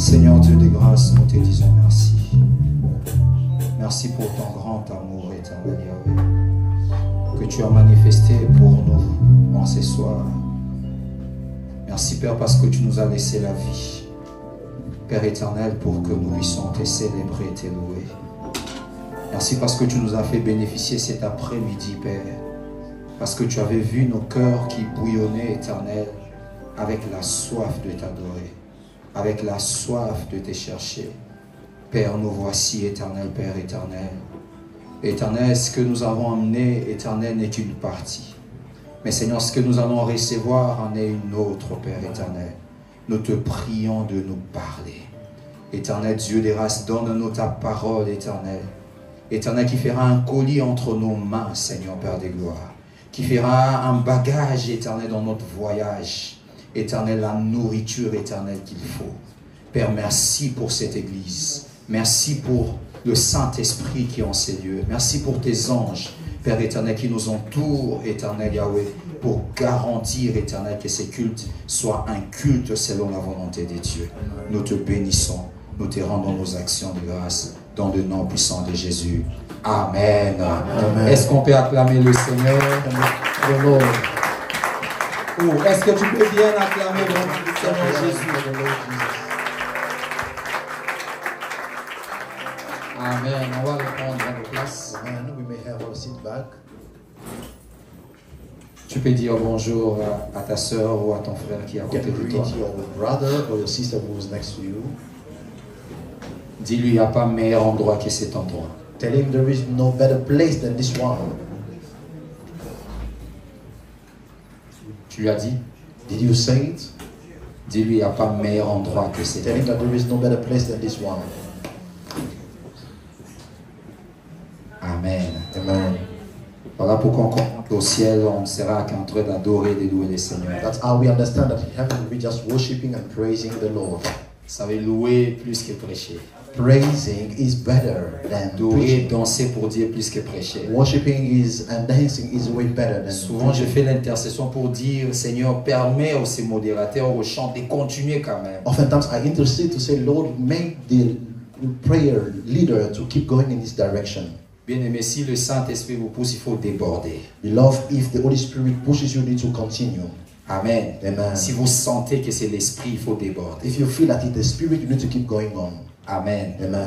Seigneur Dieu des grâces, nous te disons merci. Merci pour ton grand amour éternel, Yahweh, que tu as manifesté pour nous en ce soir. Merci Père parce que tu nous as laissé la vie. Père éternel, pour que nous puissions te célébrer et te louer. Merci parce que tu nous as fait bénéficier cet après-midi, Père. Parce que tu avais vu nos cœurs qui bouillonnaient, éternel, avec la soif de t'adorer, avec la soif de te chercher. Père, nous voici, éternel, Père éternel. Éternel, ce que nous avons amené, éternel, n'est qu'une partie. Mais Seigneur, ce que nous allons recevoir en est une autre, Père éternel. Nous te prions de nous parler. Éternel Dieu des races, donne-nous ta parole, éternel. Éternel, qui fera un colis entre nos mains, Seigneur, Père des gloires. Qui fera un bagage, éternel, dans notre voyage. Éternel, la nourriture éternelle qu'il faut. Père, merci pour cette église. Merci pour le Saint-Esprit qui est en ces lieux. Merci pour tes anges, Père éternel, qui nous entourent, éternel Yahweh, pour garantir, éternel, que ces cultes soient un culte selon la volonté de Dieu. Nous te bénissons, nous te rendons nos actions de grâce dans le nom puissant de Jésus. Amen. Amen. Est-ce qu'on peut acclamer le Seigneur? Oh, est-ce que tu peux bien acclamer le Seigneur Jésus? Amen. On va répondre à nos places. And we may have our seat back. Tu peux dire bonjour à ta soeur ou à ton frère qui est à You côté can de toi. greet your brother or your sister who is next to you. Dis-lui, il n'y a pas meilleur endroit que cet endroit. Tell him there is no better place than this one. Tu lui as dit? Did you say it? Dis-lui, il n'y a pas meilleur endroit que cet Tell him endroit. that there is no better place than this one. Amen. Amen. Voilà pourquoi on compte au ciel, on sera qu'en train d'adorer et de louer le Seigneur. That's how we understand that in heaven we're just worshiping and praising the Lord. Ça veut louer plus que prêcher. Praising is better than Adorer, preaching. danser pour Dieu plus que prêcher. Worshiping is and dancing is way better than Souvent, je preaching. fais l'intercession pour dire, Seigneur, permets aux ces modérateurs, aux chants de continuer quand même. Oftentimes I intercede to say, Lord, make the prayer leader to keep going in this direction. Bien-aimé, si le Saint-Esprit vous pousse, il faut déborder. Beloved, if the Holy Spirit pushes you, you need to continue. Amen. Amen. Si vous sentez que c'est l'Esprit, il faut déborder. If you feel that it's the Spirit, you need to keep going on. Amen. Amen.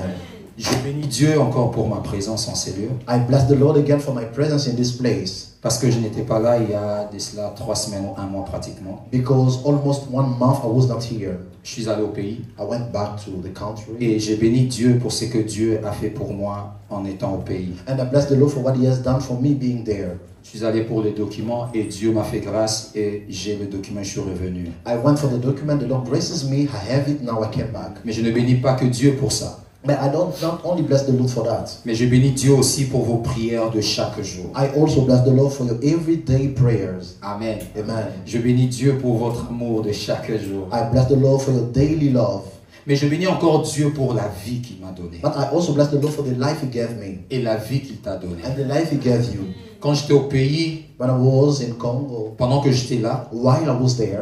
Je bénis Dieu encore pour ma présence en ces lieux. I bless the Lord again for my presence in this place. Parce que je n'étais pas là il y a de cela 3 semaines ou 1 mois pratiquement. Because almost 1 month I was not here. Je suis allé au pays I went back to the country. et j'ai béni Dieu pour ce que Dieu a fait pour moi en étant au pays. And I bless the Lord for what He has done for me being there. Je suis allé pour les documents et Dieu m'a fait grâce et j'ai le document, je suis revenu. I went for the document, the Lord graces me, I have it, now I came back. Mais je ne bénis pas que Dieu pour ça. But I don't not only bless the Lord for that. Mais je bénis Dieu aussi pour vos prières de chaque jour. I also bless the Lord for your everyday prayers. Amen. Amen. Je bénis Dieu pour votre amour de chaque jour. I bless the Lord for your daily love. Mais je bénis encore Dieu pour la vie qu'il m'a donnée. But I also bless the Lord for the life He gave me. Et la vie qu'il t'a donnée. And the life He gave you. Quand j'étais au pays, When I was in Congo, pendant que j'étais là, while I was there,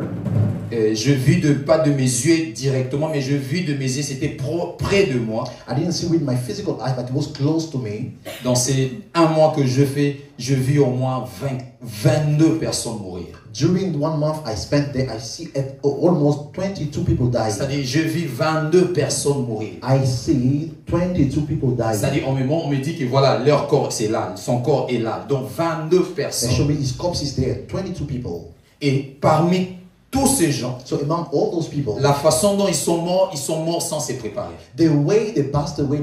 je vis pas de mes yeux directement, mais je vis de mes yeux, c'était près de moi. I didn't see with my physical eyes, but it was close to me. Dans ces 1 mois que je fais, je vis au moins 22 personnes mourir. During 1 month I spent there, I see almost 22 people die. C'est-à-dire, je vis 22 personnes mourir. I see 22 people die. C'est-à-dire, on me dit que voilà, leur corps, c'est là, son corps est là. Donc, 22 They show personnes. me his corpse is there, 22 people. Et parmi tous ces gens, So among all those people, la façon dont ils sont morts sans se préparer. the way they passed away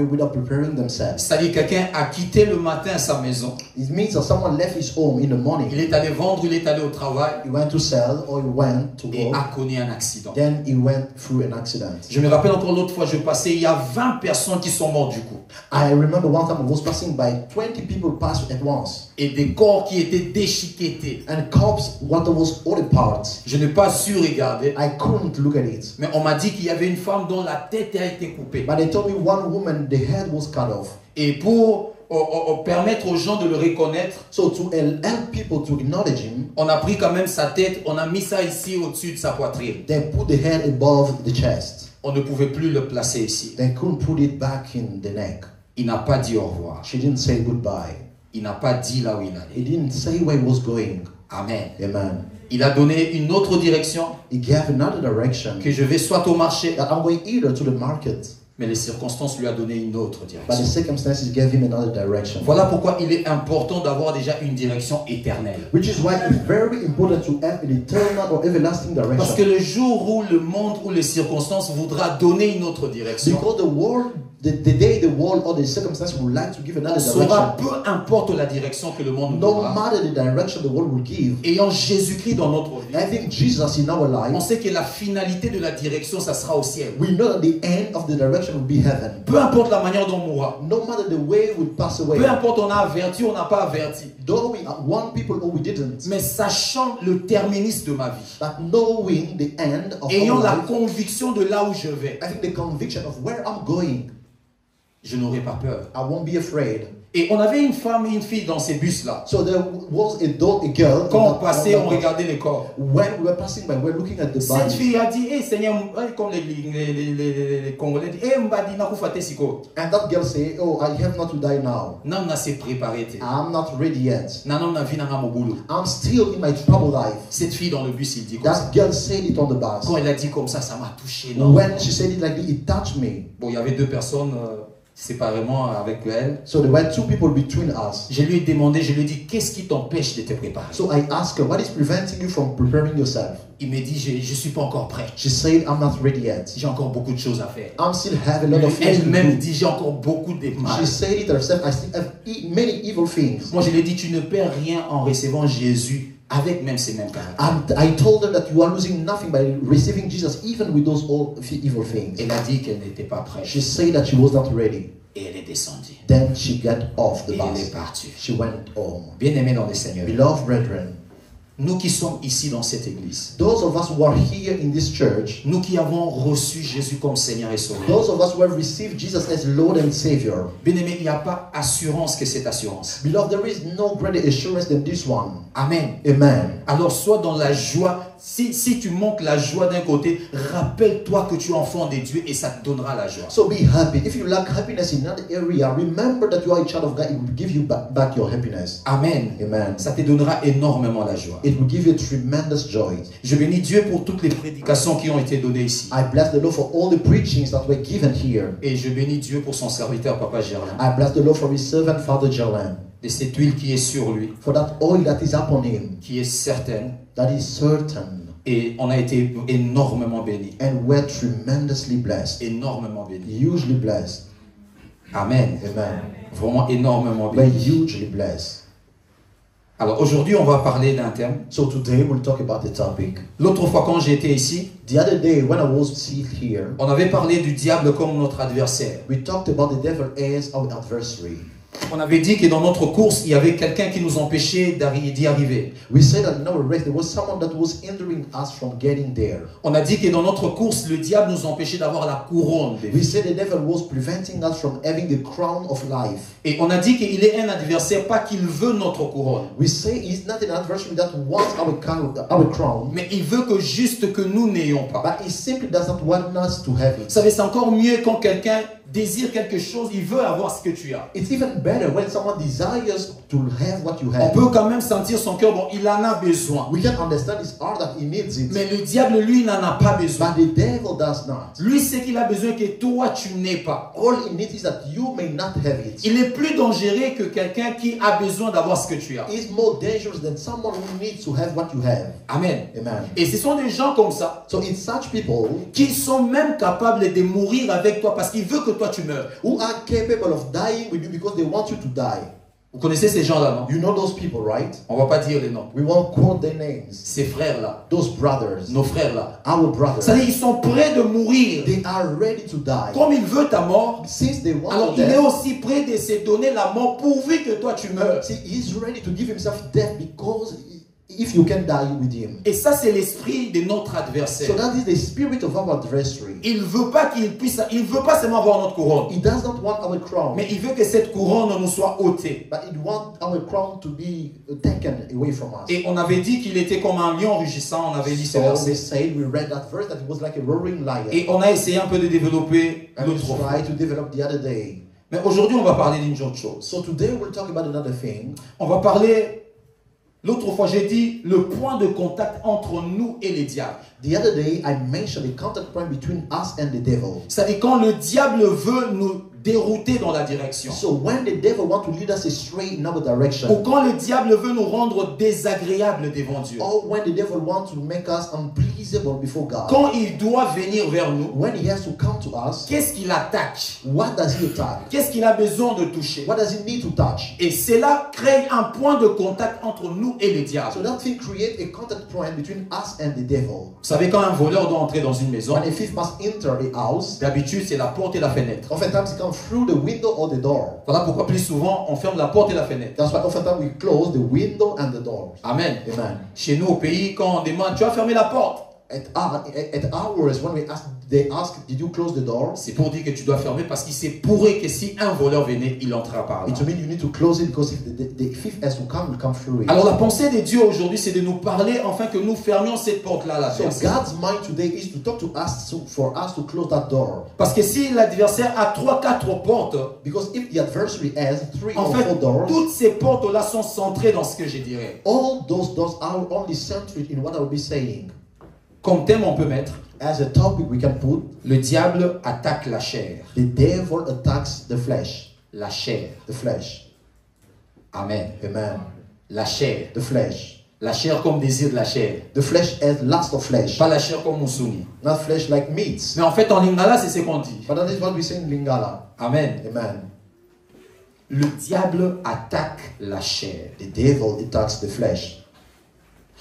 without preparing themselves. C'est-à-dire, quelqu'un a quitté le matin sa maison. It means that someone left his home in the morning. Il est allé vendre, il est allé au travail He went to sell or he went to et work. a connu un accident. Then he went through an accident. Je me rappelle encore l'autre fois, je passais, il y a 20 personnes qui sont mortes du coup. I remember one time I was passing by, 20 people passed at once. Et des corps qui étaient déchiquetés. And corpse, what was all the parts. Je n'ai pas su regarder, I couldn't look at it. mais on m'a dit qu'il y avait une femme dont la tête a été coupée. But they told me one woman, the head was cut off. Et pour permettre aux gens de le reconnaître, So to help people to acknowledge him, on a pris quand même sa tête, on a mis ça ici au-dessus de sa poitrine. they put the head above the chest. On ne pouvait plus le placer ici. They couldn't put it back in the neck. Il n'a pas dit au revoir. She didn't say goodbye. Il n'a pas dit là où il He allait. didn't say where he was going. Amen. Amen. Il a donné une autre direction, He gave another direction. que je vais soit au marché, That I'm going either to the market, mais les circonstances lui a donné une autre but the direction. circumstances gave him another direction. Voilà pourquoi il est important d'avoir déjà une direction éternelle. Which is why it's very important to have an eternal or everlasting Parce que direction. le jour où le monde ou les circonstances voudra donner une autre direction, Because the world, the day the world or the circumstances would like to give on another saura, direction, peu importe la direction que le monde nous no donnera, matter the direction the world will give, ayant Jésus-Christ dans notre vie, having Jesus in our on life, sait que la finalité de la direction, ça sera au ciel. we know that the end of the direction will be heaven. Peu importe la manière dont on mourra, No matter the way we pass away, peu importe on a averti ou on n'a pas averti, though we want people or we didn't, mais sachant le terminus de ma vie, but knowing the end of ayant our la life, conviction de là où je vais, having the conviction of where I'm going, je n'aurai pas peur. I won't be afraid. Et on avait une femme et une fille dans ces bus-là. So there was a girl. Quand on on passait, that on bus. regardait les corps. When we were passing by, we were looking at the Cette body. fille a dit, hey Seigneur, comme les Congolais disent, hey Mbadi nakufate siko. And that girl said, oh, I have not to die now. Nam na se préparé te. I'm not ready yet. Nanom na vi nanga mobulu. I'm still in my troubled life. Cette fille dans le bus, il dit comme ça. That girl said it on the bus. Quand elle a dit comme ça m'a touché. Non. When she said it like this, it touched me. Bon, il y avait deux personnes séparément avec elle. So there were two people between us. Je lui ai demandé, je lui ai dit, qu'est-ce qui t'empêche de te préparer? So I asked her, what is preventing you from preparing yourself? Il m'a dit, je suis pas encore prêt. She said, I'm not ready yet. J'ai encore beaucoup de choses à faire. I'm still have a lot of things to Elle-même do. dit, j'ai encore beaucoup de mal. She said it herself, I still have many evil things. Moi, je lui ai dit, tu ne perds rien en recevant Jésus avec même ces mêmes caractères. I told her that you are losing nothing by receiving Jesus, even with those old evil things. Elle a dit qu'elle n'était pas prête. She said that she was not ready. Et elle est descendue. Then she got off the Et elle est bus. partie. She went home. Bien-aimés dans le Seigneur, Beloved brethren, nous qui sommes ici dans cette église, those of us who are here in this church, nous qui avons reçu Jésus comme Seigneur et Sauveur, those of us who have received Jesus as Lord and Savior, bien-aimés, il n'y a pas assurance que cette assurance. beloved, there is no greater assurance than this one. Amen. Amen. Alors sois dans la joie. Si tu manques la joie d'un côté, rappelle-toi que tu es enfant de Dieu et ça te donnera la joie. So be happy. If you lack happiness in another area, remember that you are a child of God. It will give you back your happiness. Amen. Amen. Ça te donnera énormément la joie. It will give you tremendous joy. Je bénis Dieu pour toutes les prédications qui ont été données ici. I bless the Lord for all the preachings that were given here. Et je bénis Dieu pour son serviteur, Papa Gerlin, I bless the Lord for his servant, Father Gerland, de cette huile qui est sur lui, for that oil that is upon him, qui est certaine. that is certain. Et on a été énormément bénis. And we're tremendously blessed. Énormément bénis. Hugely blessed. Amen. Amen. Vraiment énormément We're bénis. hugely blessed. Alors aujourd'hui, on va parler d'un thème. So today we'll talk about the topic. L'autre fois quand j'étais ici, The other day when I was seated here, on avait parlé du diable comme notre adversaire. we talked about the devil as our adversary. On avait dit que dans notre course, il y avait quelqu'un qui nous empêchait d'y arriver. We said that in our race there was someone that was hindering us from getting there. On a dit que dans notre course, le diable nous empêchait d'avoir la couronne de We vie. said the devil was preventing us from having the crown of life. Et on a dit qu'il est un adversaire, pas qu'il veut notre couronne, We say he's not an adversary that wants our crown, mais il veut que juste que nous n'ayons pas. but he simply does not want us to have Vous it. savez, c'est encore mieux quand quelqu'un désire quelque chose, il veut avoir ce que tu as. It's even better when someone desires to have what you On have. peut quand même sentir son cœur, bon, il en a besoin. We can understand his heart that he needs it, Mais le diable, lui, n'en a pas besoin. but the devil does not. Lui, c'est qu'il a besoin que toi, tu n'aies pas. All he needs is that you may not have it. Il est plus dangereux que quelqu'un qui a besoin d'avoir ce que tu as. It's more dangerous than someone who needs to have what you have. Amen. Amen. Et ce sont des gens comme ça So it's such people qui sont même capables de mourir avec toi parce qu'ils veulent que toi tu meurs. who are capable of dying with you because they want you to die. Vous connaissez ces gens-là, non? You know those people, right? On va pas dire les noms. We won't quote their names. Ces frères-là, Those brothers, nos frères-là. our brothers, C'est-à-dire ils sont prêts de mourir. they are ready to die. Comme il veut ta mort, Since they want alors to il est death, aussi prêt de se donner la mort pourvu que toi tu meurs. see, he's ready to give himself death because if you can die with him. Et ça, c'est l'esprit de notre adversaire. So that is the spirit of our adversary. Il veut pas seulement avoir notre couronne, He does not want our crown, mais il veut que cette couronne nous soit ôtée. but he wants our crown to be taken away from us. Et on avait dit qu'il était comme un lion rugissant, on avait dit ce So verset. we said, we read that verse, that it was like a roaring lion. Et on a essayé un peu de développer And we l'autre fois. tried to develop the other day. Mais aujourd'hui, on va parler d'une autre chose. So today we'll talk about another thing. On va parler, l'autre fois j'ai dit, le point de contact entre nous et les diables. The other day I mentioned the contact point between us and the devil. C'est-à-dire quand le diable veut nous dérouter dans la direction. So when the devil wants to lead us astray in our Ou direction, quand le diable veut nous rendre désagréables devant Dieu. or when the devil wants to make us unpleasable before God, Quand il doit venir vers nous, when he has to come to us, qu'est-ce qu'il attaque? what does he attack? Qu'est-ce qu'il a besoin de toucher? What does he need to touch? Et cela crée un point de contact entre nous et les So diables. that thing creates a contact point between us and the devil. Vous savez, quand un voleur doit entrer dans une maison, When a thief must enter a house, d'habitude c'est la porte et la fenêtre. oftentimes he comes through the window or the door. Voilà pourquoi plus souvent on ferme la porte et la fenêtre. That's why oftentimes we close the window and the door. Amen. Amen. Chez nous au pays, quand on demande, tu as fermé la porte, At ours, when they ask, did you close the door? c'est pour dire que tu dois fermer parce qu'il s'est pourri que si un voleur venait, il entrera par là. It means you need to close it because if the thief has to come, will come through it. Alors la pensée de Dieu aujourd'hui, c'est de nous parler afin que nous fermions cette porte-là à So l'adversaire. God's mind today is to talk to us for us to close that door. Parce que si l'adversaire a 3-4 portes, Because if the adversary has 3 en or fait, 4 doors, toutes ces portes-là sont centrées dans ce que je dirais. all those doors are only centered in what I will be saying. Comme thème, on peut mettre, As a topic we can put, le diable attaque la chair. the devil attacks the flesh. La chair. The flesh. Amen. Amen. La chair. The flesh. La chair comme désir de la chair. The flesh has lust of flesh. Pas la chair comme Mousouni. Not flesh like meats. Mais en fait, en lingala, c'est ce qu'on dit. But that is what we say in Lingala. Amen. Amen. Le diable attaque la chair. The devil attacks the flesh.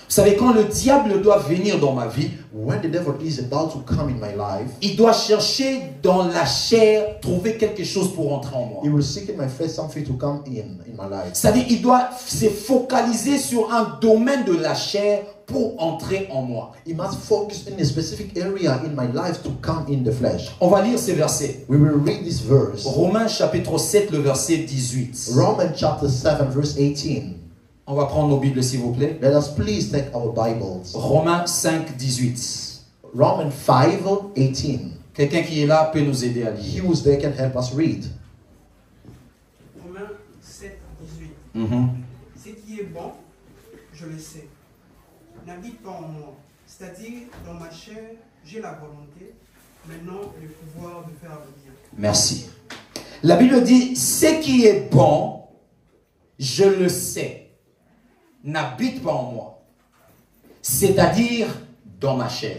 Vous savez, quand le diable doit venir dans ma vie, When the devil is about to come in my life, il doit chercher dans la chair, trouver quelque chose pour entrer en moi. he will seek in my flesh something to come in my life. C'est-à-dire, il doit se focaliser sur un domaine de la chair pour entrer en moi. He must focus in a specific area in my life to come in the flesh. On va lire ces versets. We will read this verse. Romains chapitre 7, le verset 18. Romans chapter 7 verse 18. On va prendre nos Bibles, s'il vous plaît. Let us please take our Bibles. Romains 5, 18. Romans 5, 18. Quelqu'un qui est là peut nous aider à He lire. who's there can help us read. Romains 7, 18. Mhm. Ce qui est bon, je le sais, n'habite pas en moi. C'est-à-dire, dans ma chair, j'ai la volonté, maintenant le pouvoir de faire le bien. Merci. La Bible dit, ce qui est bon, je le sais, n'habite pas en moi. C'est-à-dire dans ma chair.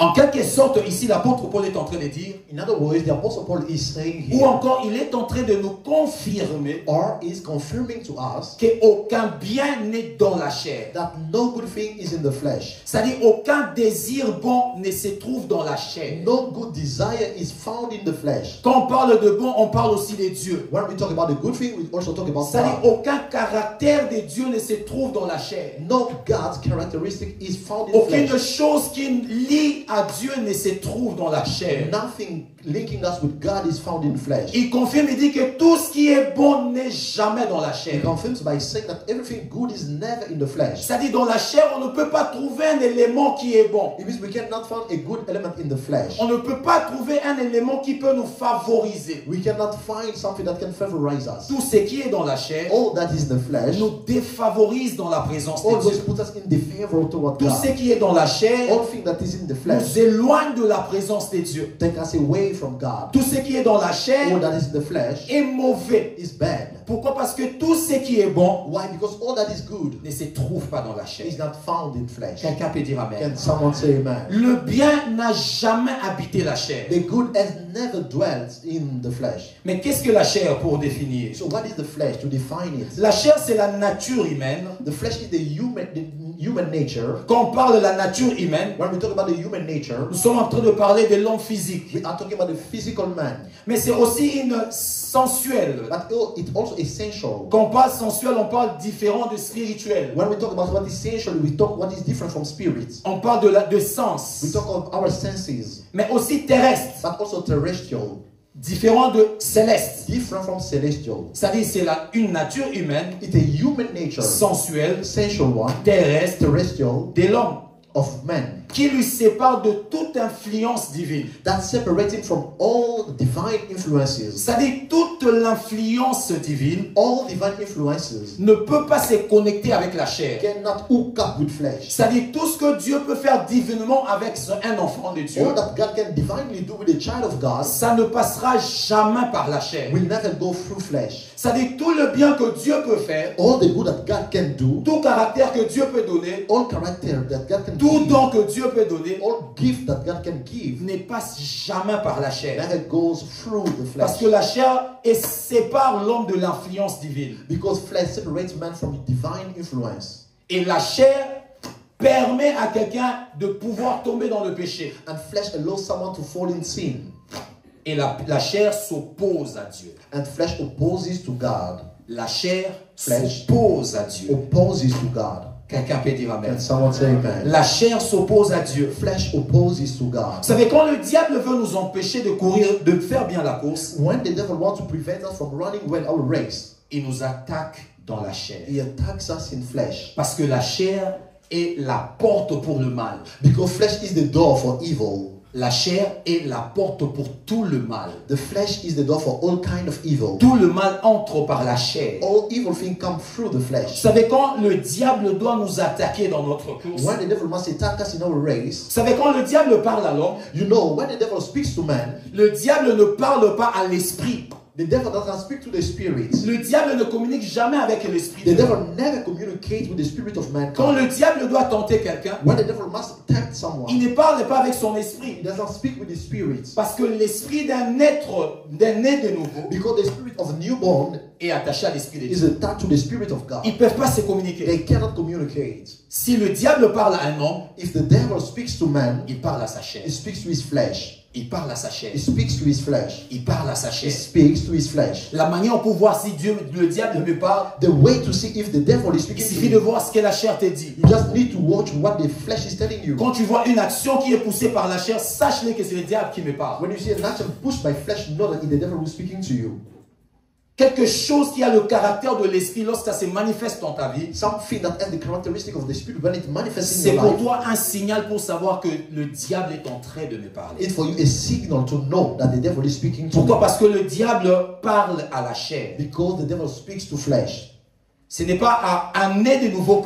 En quelque sorte, ici, l'apôtre Paul est en train de dire, In other words, the Apostle Paul is saying ou here, encore il est en train de nous confirmer or is confirming to us, qu'aucun bien n'est dans la chair. that no good thing is in the flesh. C'est-à-dire aucun désir bon ne se trouve dans la chair. No good desire is found in the flesh. Quand on parle de bon, on parle aussi de Dieu. When we talk about the good thing, we also talk about C'est-à-dire God. aucun caractère de Dieu ne se trouve dans la chair. No God's characteristic is found in Aucune flesh. chose qui lie à Dieu ne se trouve dans la chair. Nothing linking us with God is found in flesh. Il confirme, il dit que tout ce qui est bon n'est jamais dans la He chair. confirms by saying that everything good is never in the flesh. C'est-à-dire dans la chair, on ne peut pas trouver un élément qui est bon. It means we cannot find a good element in the flesh. On ne peut pas trouver un élément qui peut nous favoriser. We cannot find something that can favorize us. Tout ce qui est dans la chair All that is the flesh nous défavorise dans la présence de always Dieu. put us in the favor toward Tout ce God. qui est dans la chair All thing that is in the flesh nous éloigne de la présence de Dieu. take us away from God. Tout ce qui est dans la All chair that is in the flesh est mauvais. is bad. Pourquoi? Parce que tout ce qui est bon Why? Because all that is good ne se trouve pas dans la chair. is not found in flesh. Quelqu'un peut dire amen. Can someone say amen? Le bien n'a jamais habité la chair. The good has never dwelt in the flesh. Mais qu'est-ce que la chair pour définir? So what is the flesh? To define it, La chair, c'est la nature humaine the flesh is the human nature, quand on parle de la nature humaine, when we talk about the human nature, nous sommes en train de parler de l'homme physique. we are talking about the physical man. Mais c'est aussi une sensuelle. But it's also essential. Quand on parle sensuel, on parle différent de spirituel. When we talk about what is essential, we talk what is different from spirit. On parle de sens. We talk of our senses, Mais aussi terrestre. but also terrestrial, Différent de céleste. different from celestial. C'est-à-dire c'est une nature humaine, It's a human nature, sensuelle, essential one, terrestre, terrestrial, de l'homme, of man, qui lui sépare de toute influence divine. that separates him from all divine influences. C'est-à-dire toute l'influence divine All divine influences ne peut pas se connecter avec la chair. cannot hook up with flesh. C'est-à-dire tout ce que Dieu peut faire divinement avec un enfant de Dieu, All that God can divinely do with a child of God ça ne passera jamais par la chair. will never go through flesh. C'est-à-dire tout le bien que Dieu peut faire, All the good that God can do, tout caractère que Dieu peut donner, all character that God can tout give, don que Dieu peut donner, all gift that God can give, ne passe jamais par la chair. never goes through the Parce flesh. que la chair sépare l'homme de l'influence divine. Because flesh separates man from divine influence. Et la chair permet à quelqu'un de pouvoir tomber dans le péché. And flesh allows someone to fall in sin. Et la chair s'oppose à Dieu. And flesh opposes to God. La chair Flesh. s'oppose à Dieu. Opposes to God. Quelqu'un peut dire amen. Can someone say amen? La chair s'oppose à Dieu. Flesh opposes to God. Vous savez, quand le diable veut nous empêcher de courir, de faire bien la course, When the devil wants to prevent us from running well our race, il nous attaque dans la chair. he attacks us in flesh. Parce que la chair est la porte pour le mal. Because flesh is the door for evil. La chair est la porte pour tout le mal. The flesh is the door for all kind of evil. Tout le mal entre par la chair. All evil things come through the Vous flesh. savez, quand le diable doit nous attaquer dans notre course, When the devil must attack us in our race, vous savez, quand le diable parle à l'homme, you know, when the devil speaks to man, le diable ne parle pas à l'esprit. the devil doesn't speak to the spirit. Le diable ne communique jamais avec l'esprit. The devil never communicates with the spirit of Quand mankind. le diable doit tenter quelqu'un, When the devil must tempt someone, il ne parle pas avec son he esprit. doesn't speak with the spirit. Parce que l'esprit d'un être, d'un né de nouveau, Because the spirit of newborn est attaché à l'esprit de is Dieu. attached to the spirit of God. Ils ne peuvent pas se communiquer. They cannot communicate. Si le diable parle à un homme, If the devil speaks to man, il parle à sa chair. he speaks to his flesh. Il parle à sa chair. He speaks to his flesh. Il parle à sa He chair. speaks to his flesh. La manière pour voir si le diable me parle, The way to see if the devil is il speaking to suffit de you, voir ce que la chair te dit. you just need to watch what the flesh is telling you. Quand tu vois une action qui est poussée par la chair, sache-le que c'est le diable qui me parle. When you see an action pushed by flesh, know that it's the devil who's speaking to you. Quelque chose qui a le caractère de l'esprit, lorsque ça se manifeste dans ta vie, Something that has the characteristic of the spirit when it manifests in c'est your pour life. toi un signal pour savoir que le diable est en train de me parler. It's for you a signal to know that the devil is speaking to Pourquoi? you. Parce que le diable parle à la chair. Because the devil speaks to flesh. Ce n'est pas à un né de nouveau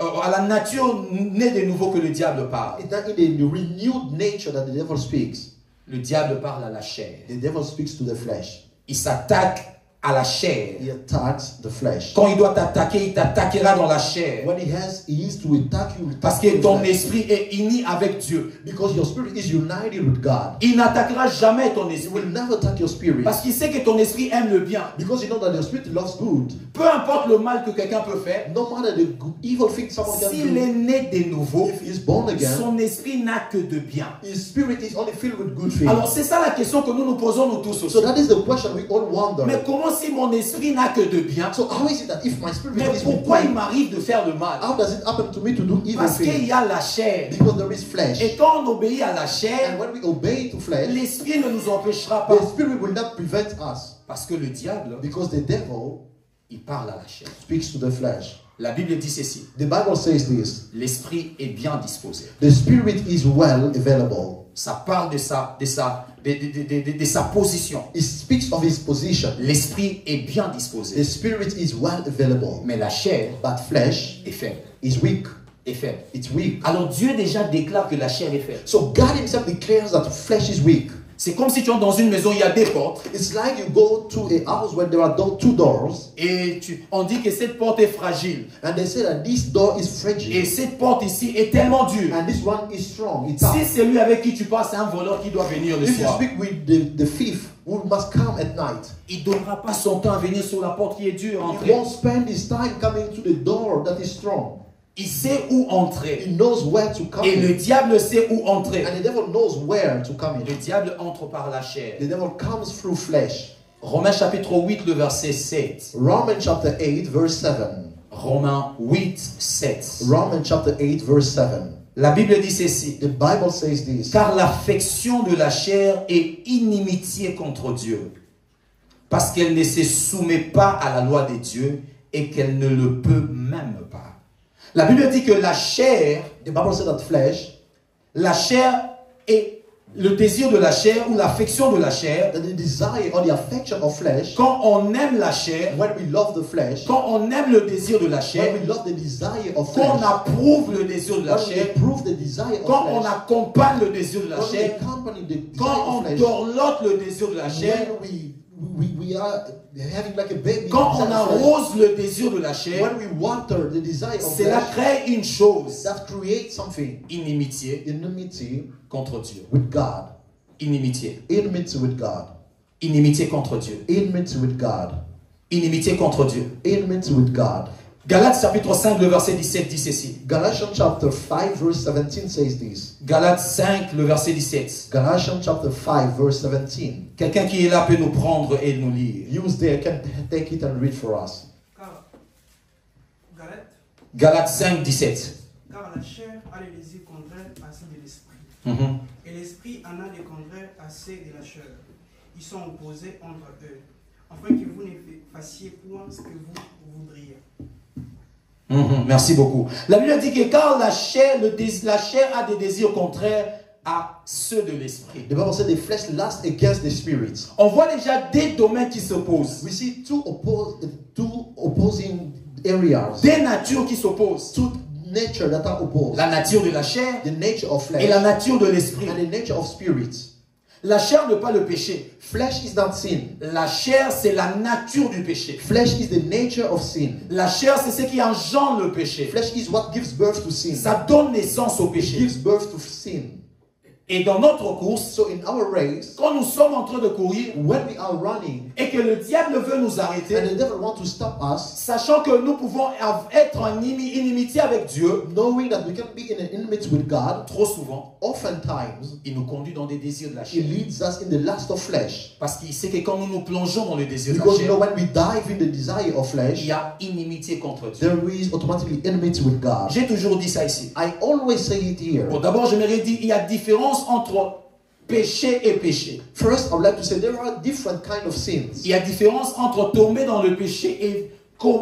à la nature née de nouveau que le diable parle. It's not in the renewed nature that the devil speaks. Le diable parle à la chair. The devil speaks to the flesh. Il s'attaque à la chair. He attacks the flesh. Quand il doit t'attaquer, il t'attaquera dans la chair. When he is to attack you, Parce que ton esprit est uni avec Dieu. because your spirit is united with God. Il n'attaquera jamais ton He esprit. will never attack your spirit. Parce qu'il sait que ton esprit aime le bien. Because you know that your spirit loves good. Peu importe le mal que quelqu'un peut faire, No matter the evil thing someone can s'il do, est né de nouveau, if he's born again, son esprit n'a que de bien. his spirit is only filled with good things. Alors c'est ça la question que nous nous posons nous tous aussi. So that is the question we all wonder. Mais comment si mon esprit n'a que de bien? So how is it that if my spirit Mais is with pourquoi il good, m'arrive de faire le mal? how does it happen to me to do evil Parce qu'il things? y a la chair. Because there is flesh. Et quand on obéit à la And chair, when we obey to flesh, l'esprit ne nous empêchera pas. the spirit will not prevent us. Parce que le diable, Because the devil il parle à la chair. speaks to the flesh. La Bible dit ceci: The Bible says this. l'esprit est bien disposé. The spirit is well available. Ça parle de sa position. It speaks of his position. L'esprit est bien The disposé. spirit is well available. Mais la chair But flesh est faible. is weak. Est faible. It's weak. Alors Dieu déjà déclare que la chair est faible. So God himself declares that flesh is weak. C'est comme si tu entres dans une maison, il y a des portes. It's like you go to a house where there are two doors, Et on dit que cette porte est fragile. and they say that this door is Et fragile, cette porte ici est tellement dure. and this one is strong. It's Si tough. celui avec qui tu parles, c'est un voleur qui doit venir le If you soir, speak with the thief who must come at night, il ne donnera pas son temps à venir sur la porte qui est dure. he Entrer. won't spend his time coming to the door that is strong. Il sait où entrer. He knows where to come Et le in. diable sait où entrer. And the devil knows where to come Le in. diable entre par la chair. The devil comes through flesh. Romains chapitre 8, le verset 7. Romans chapter 8, verse 7. Romains 8, 7. Romans chapter 8, verse 7. La Bible dit ceci. The Bible says this. Car l'affection de la chair est inimitié contre Dieu, parce qu'elle ne se soumet pas à la loi des dieux et qu'elle ne le peut même pas. La Bible dit que la chair la chair est le désir de la chair ou l'affection de la chair. That the desire or the affection of flesh, Quand on aime la chair, when we love the flesh, quand on aime le désir de la chair, when we love the desire of quand on flesh, approuve le désir de la when we chair, approve the desire quand of on flesh, accompagne le désir de la when we chair, accompany the desire quand of on flesh, dorlote le désir de la chair, when we are having like a baby, quand on inside flesh, arrose le désir de la chair, when we water the desire of cela flesh, crée une chose, that creates something, inimitié enmity contre Dieu. with God, Inimitié. enmity with God, Inimitié contre Dieu. enmity with God, Inimitié contre Dieu. enmity with God. Galates chapitre 5, le verset 17 dit ceci. Galatians chapter 5 verse 17 says this. Galates 5, le verset 17. Galatians chapter 5 verse 17. Quelqu'un qui est là peut nous prendre et nous lire. Use there, can take it and read for us. Car, Galates 5, 17. car la chair a les désirs contraires à ceux de l'esprit. Mhm. Et l'esprit en a des contraires à ceux de la chair. Ils sont opposés entre eux, afin que vous ne fassiez point ce que vous voudriez. Merci beaucoup. La Bible dit que car la chair a des désirs contraires à ceux de l'esprit. The Bible said the flesh lusts against the spirit. On voit déjà des domaines qui s'opposent. We see two opposing areas, Des natures qui s'opposent. two nature that are opposed. La nature de la chair The nature of flesh et la nature de l'esprit. and the nature of spirit. La chair n'est pas le péché. Flesh is not sin. La chair, c'est la nature du péché. Flesh is the nature of sin. La chair, c'est ce qui engendre le péché. Flesh is what gives birth to sin. Ça donne naissance au It péché. gives birth to sin. Et dans notre course, So in our race, quand nous sommes en train de courir when we are running et que le diable veut nous arrêter, and the devil wants to stop us, sachant que nous pouvons être en inimitié avec Dieu, knowing that we can be in an enmity with God, trop souvent, oftentimes il nous conduit dans des désirs de la He chair. leads us in the lust of flesh. Parce qu'il sait que quand nous nous plongeons dans le désir de la Because you know, chair, when we dive in the desire of il flesh, y a inimitié contre Dieu. there is automatically enmity with God. J'ai toujours dit ça ici. I always say it here. Bon, d'abord, j'aimerais dire il y a différence entre péché et péché. First, I would like to say there are different kind of sins. Il y a différence entre tomber dans le péché et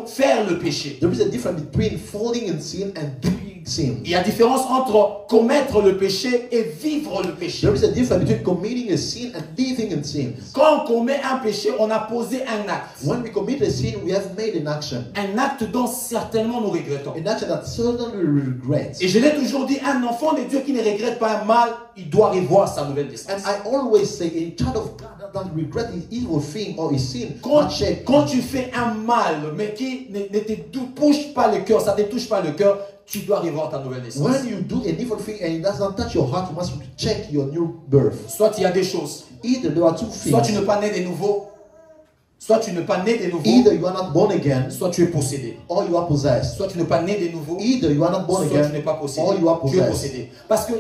faire le péché. There is a difference between falling in sin and doing sin. Il y a différence entre commettre le péché et vivre le péché. There is a difference between committing a sin and living in sin. Quand on commet un péché, on a posé un acte. When we commit a sin, we have made an action. Un acte dont certainement nous regrettons. An action that certainly we regret. Et je l'ai toujours dit, un enfant de Dieu qui ne regrette pas un mal, il doit revoir sa nouvelle And naissance. I always say, a child of God that doesn't regret his evil thing or his sin, Quand tu fais un mal, mais qui ne te touche pas le cœur, ça ne te touche pas le cœur, tu dois revoir ta nouvelle naissance. when you do an evil thing and it doesn't touch your heart, you must check your new birth. Soit il y a des choses, Either there are two soit tu things. n'es pas né de nouveau, soit tu n'es pas né de nouveau, Either you are not born again soit tu es possédé. or you are possessed. Soit tu n'es pas né de nouveau, Either you are not born soit tu n'es again pas possédé. or you are Tu es possessed. possédé. Parce que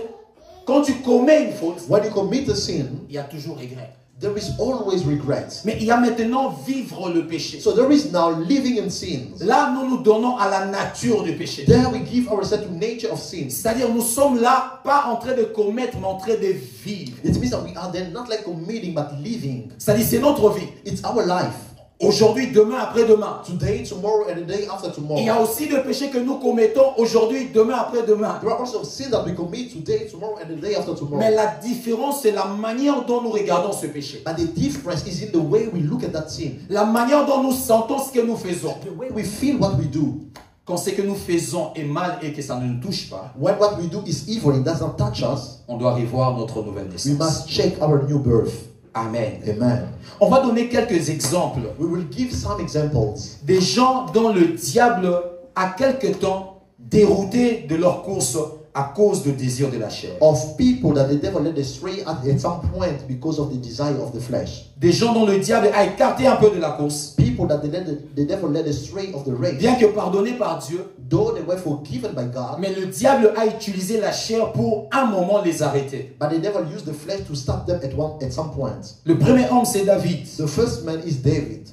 quand tu commets une faute, When you commit a sin, il y a toujours regret. there is always regret. Mais il y a maintenant vivre le péché. So there is now living in sins. Là, nous nous donnons à la nature du péché. There we give ourselves to nature of sin. C'est-à-dire, nous sommes là, pas en train de commettre, mais en train de vivre. It means that we are then not like committing but living. C'est-à-dire, c'est notre vie. It's our life. Aujourd'hui, demain, après-demain. Today, tomorrow, and the day after Il y a tomorrow. aussi des péchés que nous commettons aujourd'hui, demain, après-demain. There are also sins that we commit today, tomorrow, and the day after Mais tomorrow. la différence, c'est la manière dont nous regardons ce péché. But the difference is in the way we look at that sin. La manière dont nous sentons ce que nous faisons. The way we feel what we do. Quand ce que nous faisons est mal et que ça ne nous touche pas, When what we do is evil and doesn't touch us, on doit revoir notre nouvelle we naissance. must check our new birth. Amen. Amen. On va donner quelques exemples. We will give some examples. Des gens dont le diable a quelque temps dérouté de leur course à cause du désir de la chair. of people that the devil led astray at some point because of the desire of the flesh. Des gens dont le diable a écarté un peu de la course, People that the devil led astray of the race. bien que pardonnés par Dieu, Though they were forgiven by God, mais le diable a utilisé la chair pour un moment les arrêter. but the devil used the flesh to stop them at some point. Le premier homme, c'est David. The first man is David.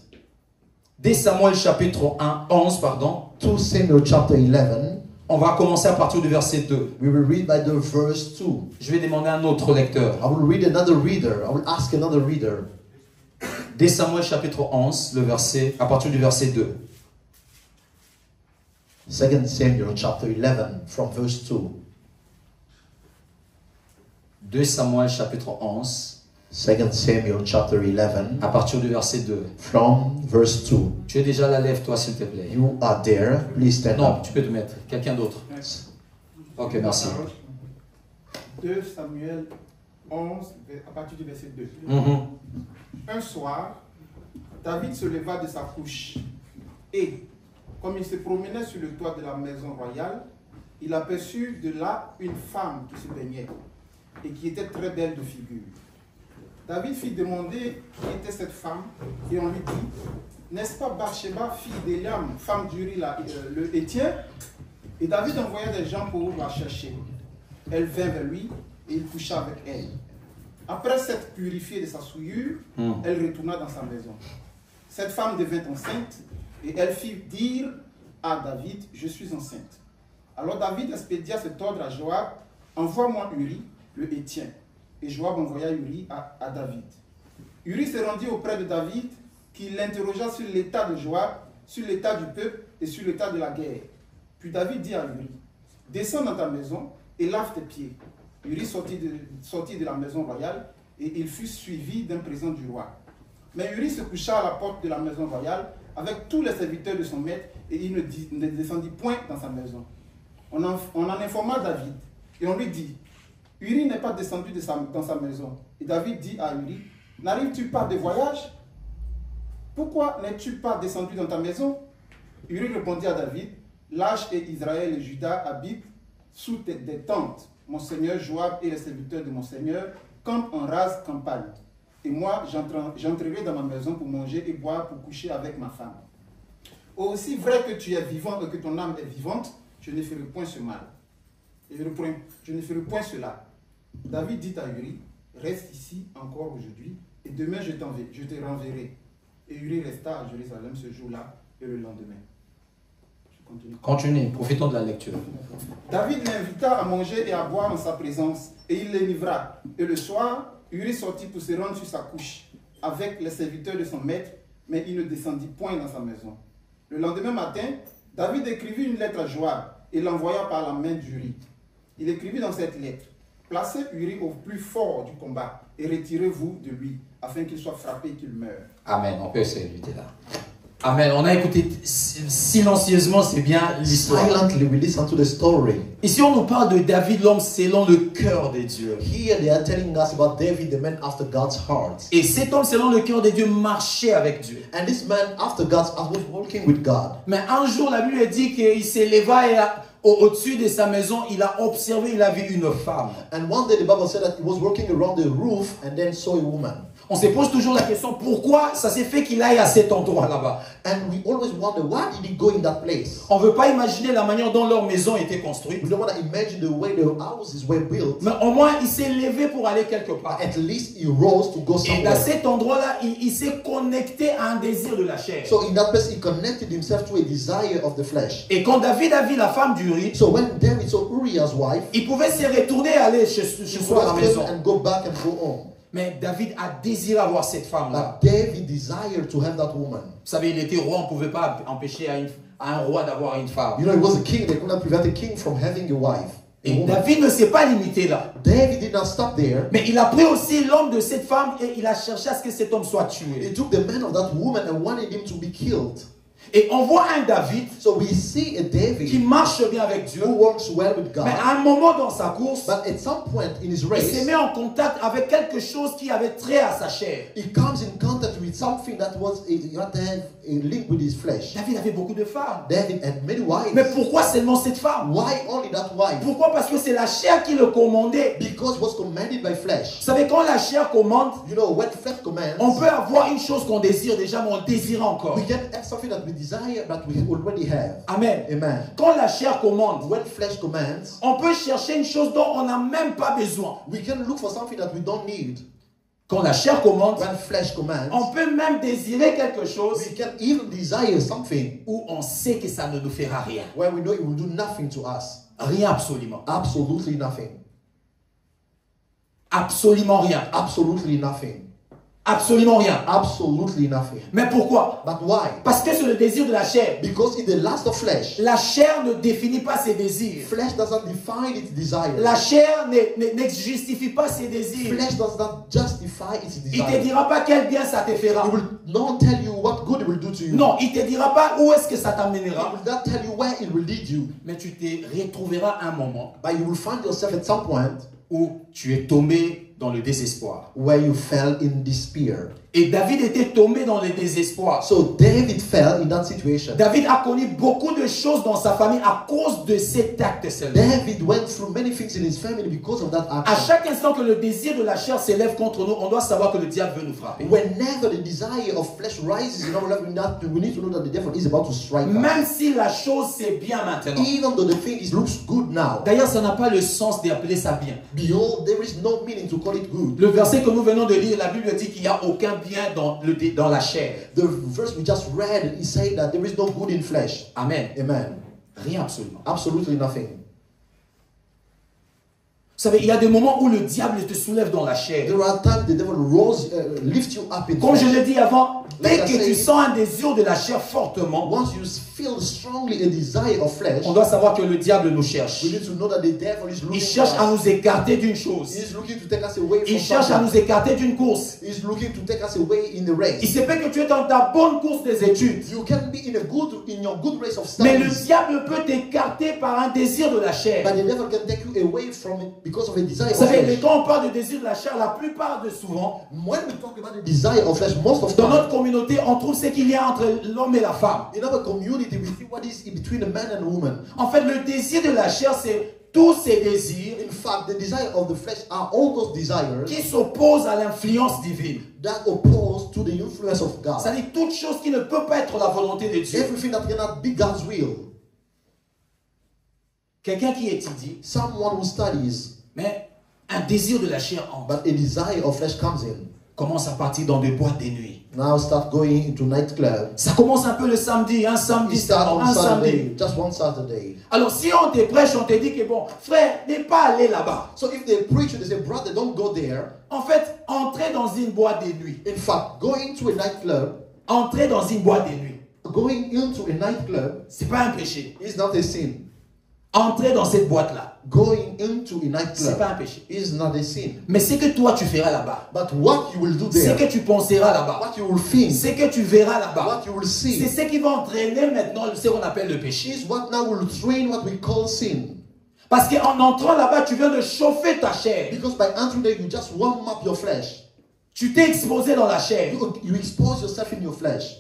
Dès Samuel chapitre 11, pardon, 2 Samuel chapter 11. on va commencer à partir du verset 2. We will read by the verse 2. Je vais demander à un autre lecteur. I will read another reader. I will ask another reader. Dès Samuel chapitre 11, à partir du verset 2. 2 Samuel chapter 11 from verse 2. 2 Samuel chapitre 11, 2 Samuel chapter 11 à partir du verset 2. from verse 2. Tu es déjà là, lève-toi s'il te plaît. You are there. Please stand Non, up. tu peux te mettre. Quelqu'un d'autre. Ok, merci. 2 Samuel 11, à partir du verset 2. Mhm. Un soir, David se leva de sa couche et, comme il se promenait sur le toit de la maison royale, il aperçut de là une femme qui se baignait et qui était très belle de figure. David fit demander qui était cette femme et on lui dit, n'est-ce pas Bathsheba, fille d'Eliam, femme d'Uri le Héthien? Et David envoya des gens pour la chercher. Elle vint vers lui et il coucha avec elle. Après s'être purifiée de sa souillure, elle retourna dans sa maison. Cette femme devint enceinte et elle fit dire à David, je suis enceinte. Alors David expédia cet ordre à Joab, envoie-moi Uri, le Héthien. Et Joab envoya Uri à David. Uri se rendit auprès de David, qui l'interrogea sur l'état de Joab, sur l'état du peuple et sur l'état de la guerre. Puis David dit à Uri, descends dans ta maison et lave tes pieds. Uri sortit de la maison royale et il fut suivi d'un présent du roi. Mais Uri se coucha à la porte de la maison royale avec tous les serviteurs de son maître et il ne descendit point dans sa maison. On en informa David et on lui dit, Uri n'est pas descendu dans sa maison. Et David dit à Uri, n'arrives-tu pas de voyage? Pourquoi n'es-tu pas descendu dans ta maison? Uri répondit à David, Lâche et Israël et Juda habitent sous des tentes. Mon seigneur Joab et les serviteurs de mon seigneur campent en rase campagne. Et moi, j'entrerai dans ma maison pour manger et boire, pour coucher avec ma femme. Aussi vrai que tu es vivant et que ton âme est vivante, je ne ferai point ce mal. Et je ne ferai point cela. David dit à Uri, reste ici encore aujourd'hui, et demain je te renverrai. Et Uri resta à Jérusalem ce jour-là et le lendemain. Continue, profitons de la lecture. David l'invita à manger et à boire en sa présence, et il l'énivra. Et le soir, Uri sortit pour se rendre sur sa couche, avec les serviteurs de son maître, mais il ne descendit point dans sa maison. Le lendemain matin, David écrivit une lettre à Joab, et l'envoya par la main d'Uri. Il écrivit dans cette lettre, placez Uri au plus fort du combat, et retirez-vous de lui, afin qu'il soit frappé et qu'il meure. Amen, on peut essayer de là. Amen. On a écouté silencieusement, c'est bien l'histoire. Silently, we listen to the story. Ici, on nous parle de David, l'homme selon le cœur de Dieu. Here they are telling us about David, the man after God's heart. Et cet homme selon le cœur de Dieu marchait avec Dieu. And this man after God's heart was walking with God. Mais un jour, la Bible dit qu'il s'éleva et au-dessus de sa maison, il a observé, il a vu une femme. And one day the Bible said that he was walking around the roof and then saw a woman. On se pose toujours la question, pourquoi ça s'est fait qu'il aille à cet endroit là-bas? And we always wonder, why did he go in that place? On ne veut pas imaginer la manière dont leur maison était construite. We don't want to imagine the way the houses were built. Mais au moins, il s'est levé pour aller quelque part. At least he rose to go Et somewhere. dans cet endroit-là, il s'est connecté à un désir de la chair. So in that place, he connected himself to a desire of the flesh. Et quand David a vu la femme d'Uri, So when David saw Uriah's wife, il pouvait se retourner et aller chez he soi à la could maison. and go back and go home. Mais David a désiré avoir cette femme-là. But David desired to have that woman. Vous savez, il était roi, on ne pouvait pas empêcher à un roi d'avoir une femme. You know, he was a king. They could not prevent a king from having a wife. A Et woman. David ne s'est pas limité là. David did not stop there. Mais il a pris aussi l'homme de cette femme et il a cherché à ce que cet homme soit tué. He took the man of that woman and wanted him to be killed. Et on voit un David So we see a qui David marche bien avec Dieu, who works well with mais God, à un moment dans sa course, but at some point in his il race, se met en contact avec quelque chose qui avait trait à sa chair. he comes in contact with something that was you have to have a link with his flesh. David avait beaucoup de femmes. David had many wives. Mais pourquoi seulement cette femme? Why only that wife? Pourquoi? Parce que c'est la chair qui le commandait. Because it was commanded by flesh. Vous savez, quand la chair commande, You know, when flesh commands, on peut avoir une chose qu'on désire déjà, mais on désire encore. we can have something that we desire but we already have. Amen. Amen. Quand la chair commande, When flesh commands, on peut chercher une chose dont on n'a même pas besoin. we can look for something that we don't need. Quand la chair commande, When flesh commands, on peut même désirer quelque chose we can even desire something où on sait que ça ne nous fera rien. where we know it will do nothing to us. Rien absolument. Absolutely nothing. Absolument rien. Absolutely nothing. Absolument rien. Absolutely nothing. Mais pourquoi? But why? Parce que c'est le désir de la chair. Because in the lust of flesh, La chair ne définit pas ses désirs. flesh doesn't define its desire. La chair ne justifie pas ses désirs. Flesh does not justify its Il ne te desire. dira pas quel bien ça te fera. It will not tell you what good it will do to you. Non, il ne te dira pas où est-ce que ça It t'amènera. will not tell you where it will lead you. Mais tu te retrouveras un moment But you will find yourself at some point où tu es tombé dans le désespoir. where you fell in despair. Et David était tombé dans le désespoir. So David fell in that situation. David a connu beaucoup de choses dans sa famille à cause de cet acte seulement. David went through many things in his family because of that À action. chaque instant que le désir de la chair s'élève contre nous, on doit savoir que le diable veut nous frapper. Whenever the desire of flesh rises in our life, we need to know that the devil is about to strike us. Même si la chose c'est bien maintenant. Even though the thing looks good now. D'ailleurs, ça n'a pas le sens d'appeler ça bien. Behold, there is no meaning to call it good. Le verset que nous venons de lire, la Bible dit qu'il n'y a aucun bien dans la chair. The verse we just read is saying that there is no good in flesh. Amen. Amen. Rien absolument. Absolutely nothing. Vous savez, il y a des moments où le diable te soulève dans la chair. There are times the devil lift you up in Comme je flesh. l'ai dit avant, dès Like I que tu said, sens un désir de la chair fortement, Once you feel strongly a desire of flesh, on doit savoir que le diable nous cherche. we need to know that the devil is looking Il cherche for à us. nous écarter d'une chose. He is looking to take us away from Il cherche à something. nous écarter d'une course. He is looking to take us away in the race. Il se peut que tu es dans ta bonne course des études. You can be in your good race of Mais le studies, diable peut t'écarter par un désir de la chair. but the devil can take you away from it because of a desire Vous of savez, mais flesh. quand on parle de désir de la chair, la plupart de souvent, When we talk about the desire of flesh, most of the dans time, notre communauté, on trouve ce qu'il y a entre l'homme et la femme. in our community, we see what is in between a man and a woman. En fait, le désir de la chair, c'est tous ces désirs In fact, the desire of the flesh are all those desires qui s'opposent à l'influence divine. that oppose to the influence of God. C'est-à-dire toute chose qui ne peut pas être la volonté de Dieu. Everything that cannot be God's will. Quelqu'un qui étudie, Someone who studies, mais un désir de la chair entre, but a desire of flesh comes in. commence à partir dans des boîtes de nuit. Now start going into nightclubs. Ça commence un peu le samedi, un samedi, You start on un samedi. Saturday, just one Saturday. Alors si on te prêche, on te dit que bon, frère, n'est pas aller là-bas. So if they preach, they say, brother, don't go there. En fait, entrer dans une boîte de nuit, In fact, going to a nightclub, entrer dans une boîte de nuit, going into a nightclub c'est pas un péché. is not a sin. Entrer dans cette boîte-là, Going into a c'est nightclub pas un péché. is not a sin. Mais ce que toi tu feras là-bas, But what you will do ce there, que tu penseras là-bas, what you will think, ce que tu verras là-bas, what you will c'est see, ce qui va entraîner maintenant ce qu'on appelle le péché. is what now will train what we call sin. Parce qu'en entrant là-bas, tu viens de chauffer ta chair. Because by entering there, you just warm up your flesh. Tu t'es exposé dans la chair. You expose yourself in your flesh.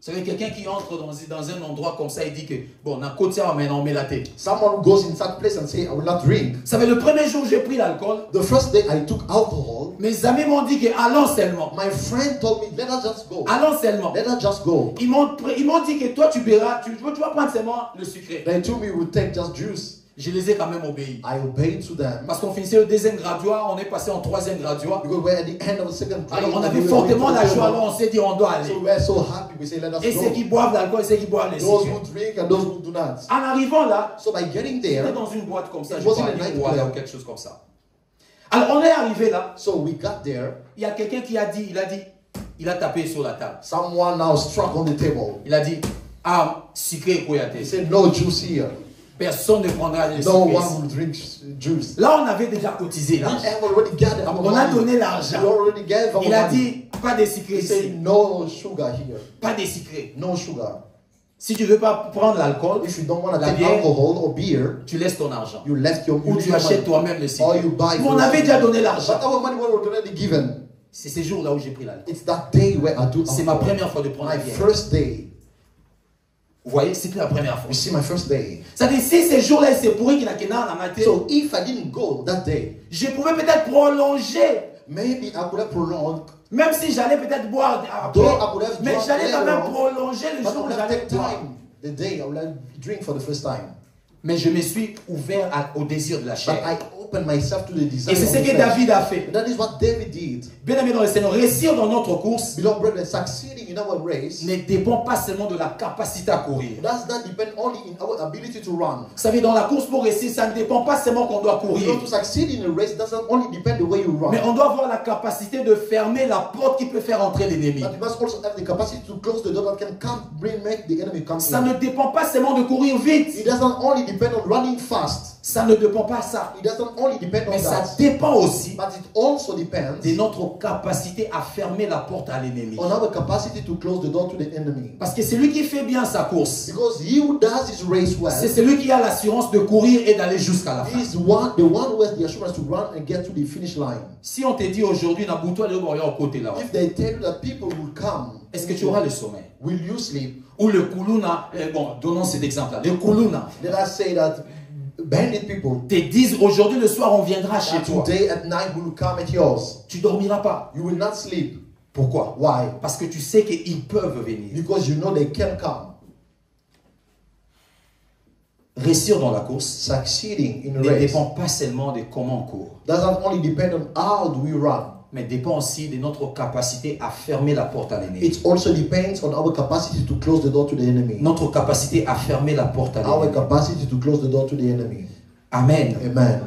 Vous savez, quelqu'un qui entre dans un endroit comme ça, il dit que, bon, on a côté, maintenant on met la tête. Someone who goes in that place and say, I will not drink. Vous savez, le premier jour où j'ai pris l'alcool, The first day I took alcohol, mes amis m'ont dit que allons seulement. my friend told me, let us just go. Allons seulement. Let us just go. Ils m'ont dit que toi tu verras, tu vas prendre seulement le sucré. They told me we would take just juice. Je les ai quand même obéis. I obeyed to them. Parce qu'on finissait le deuxième graduat, on est passé en troisième graduat. Because we're at the end of the second grade. Alors on and avait we were going fortement to la the joie, third alors on s'est dit on doit one. aller. So we're so happy, we say let us Et ceux qui go. boivent l'alcool et ceux qui boivent les Those cigarettes. who drink and those who do not. En arrivant là, So by getting c'était there, dans une boîte comme ça, It je wasn't crois, a night ou club. quelque chose comme ça. Alors on est arrivé là, so we got there. il y a quelqu'un qui a dit, il a tapé sur la table. Someone now struck on the table. Il a dit, ah, sucré He koyate. said, no juice here. Personne ne prendra le No sucre. one will drink juice. Là, on avait déjà cotisé We l'argent. have already gathered our On a money. donné We l'argent. already gave our Il a money. dit, pas de sucre He said, ici. no sugar here. Pas de sucre. No sugar. Si tu ne veux pas prendre l'alcool, If you don't want to la take bière, alcohol or beer, tu laisses ton argent. you left your Ou leave tu your achètes money. toi-même le sucre. Or you buy Mais on your avait sugar. déjà donné l'argent. But our money was already given. C'est ces jours-là où j'ai pris l'alcool. It's that day where I do C'est ma alcohol. première fois de prendre la My bière. first day. Vous voyez, c'était la première fois. You see, my first day. Ça dit, si ces jours-là, c'est pourri qu'il y a quelqu'un dans ma tête, So if I didn't go that day, je pouvais peut-être prolonger. maybe I could have prolonged. Même si j'allais peut-être boire après. Though I could have Mais drunk j'allais quand later même on, prolonger le but I jour où would have j'allais taken boire. time. The day I would have drink for the first time. Mais je me suis ouvert au désir de la But chair. I opened myself to the desire Et c'est of ce the que flesh. David a fait. And that is what David did. Bien aimé dans le Seigneur, réussir dans notre course Beloved brethren, succeeding in our race ne dépend pas seulement de la capacité à courir. does not depend only in our ability to run. Vous savez, dans la course pour réussir, ça ne dépend pas seulement qu'on doit You courir. know, to succeed in a race doesn't only depend the way you run. Mais on doit avoir la capacité de fermer la porte qui peut faire entrer l'ennemi. But you must also have the capacity to close the door that can make the enemy come Ça in. ne dépend pas seulement de courir vite. It doesn't only depend on running fast. Ça ne dépend pas de ça. It doesn't only depend Mais on ça that. dépend aussi But it also depends de notre capacité à fermer la porte à l'ennemi. on our capacity to close the door to the enemy. Parce que celui qui fait bien sa course, Because he who does his race well c'est celui qui a l'assurance de courir et d'aller jusqu'à la fin. is the one who has the assurance to run and get to the finish line. Si on te dit aujourd'hui, Nabuto, allez au côté là, If they tell you that people will come, est-ce que tu auras le sommeil? will you sleep? Ou le Kuluna, bon, donnons cet exemple-là, le Kuluna, Let us say that bandit people te disent aujourd'hui le soir on viendra chez that toi. today at night will come at yours. Tu dormiras pas. You will not sleep. Pourquoi? Why? Parce que tu sais qu'ils peuvent venir. Because you know they can come. Réussir dans la course Succeeding in a ne race dépend pas seulement de comment on court, doesn't only depend on how do we run. mais dépend aussi de notre capacité à fermer la porte à l'ennemi. It also depends on our capacity to close the door to the enemy. Notre capacité à fermer la porte à Our l'ennemi. capacity to close the door to the enemy. Amen. Amen.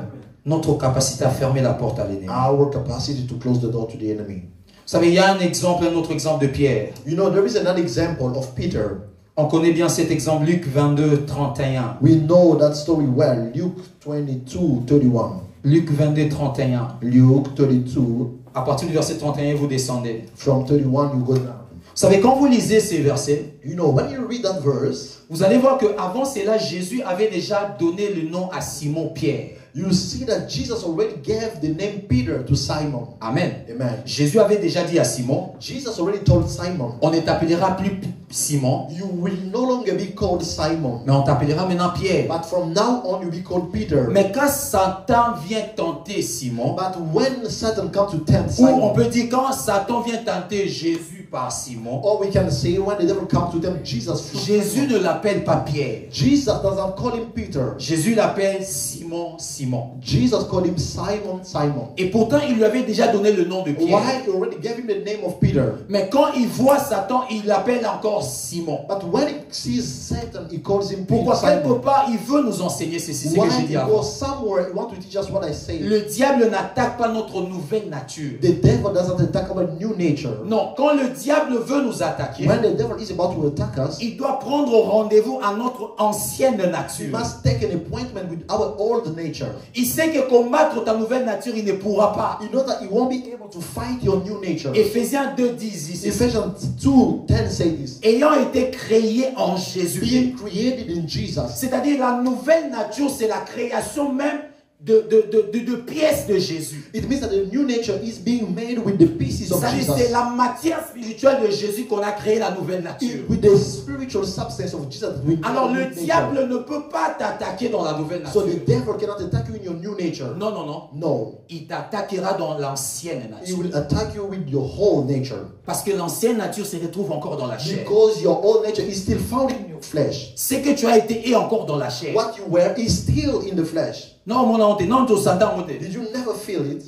Notre capacité à fermer la porte à l'ennemi. Our capacity to close the door to the enemy. Vous savez, il y a un autre exemple de Pierre. You know, there is another example of Peter. On connaît bien cet exemple, Luc 22, 31. We know that story well. Luke 22, 31. Luc 22, 31. Luke 22, À partir du verset 31, vous descendez. from 31 you go down. Vous savez, quand vous lisez ces versets, You know, when you read that verse, vous allez voir qu'avant cela, Jésus avait déjà donné le nom à Simon Pierre. you see that Jesus already gave the name Peter to Simon. Amen. Amen. Jésus avait déjà dit à Simon, Jesus already told Simon, on ne t'appellera plus Simon, you will no longer be called Simon, mais on t'appellera maintenant Pierre. but from now on you'll be called Peter. Mais quand Satan vient tenter Simon, But when Satan comes to tempt ou on Simon, peut dire quand Satan vient tenter Jésus par Simon, or we can say when the devil comes to tempt Jesus, through Jésus Simon, ne l'appelle pas Pierre. Jesus doesn't call him Peter. Jésus l'appelle Simon, Simon. Jesus called him Simon, Simon. Et pourtant, il lui avait déjà donné le nom de Pierre. Why? He already gave him the name of Peter. Mais quand il voit Satan, il l'appelle encore Simon. But when he sees Satan, he calls him Peter. Pourquoi? Quelque Simon. part, il veut nous enseigner ceci, c'est ce Why? que j'ai dit avant. Because somewhere he wants to teach us what I say. Le diable n'attaque pas notre nouvelle nature. The devil doesn't attack our new nature. Non, quand le diable veut nous attaquer, When the devil is about to attack us, il doit prendre rendez-vous à notre ancienne he nature. must take an appointment with our old nature. Il sait que combattre ta nouvelle nature, il ne pourra pas. You know that he won't be able to fight your new nature. Éphésiens 2:10 ici. Ephesians 2:10 say this. Ayant été créé en Jésus. Being created in Jesus. C'est-à-dire la nouvelle nature, c'est la création même de pièces de Jésus. It means that the new nature is being made with the pieces of C'est-à-dire Jesus. c'est la matière spirituelle de Jésus qu'on a créé la nouvelle nature. With the spiritual substance of Jesus. We Alors le create nature. diable ne peut pas t'attaquer dans la nouvelle So nature. the devil cannot attack you in your new nature. Non, non, non. No. Il t'attaquera dans l'ancienne He nature. will attack you with your whole nature. Parce que l'ancienne nature se retrouve encore dans la chair. Because your old nature is still found in your flesh. Ce que tu as été est encore dans la chair. What you were is still in the flesh. Non, mon honte, non, tu s'entends, mon honte. Did you never feel it?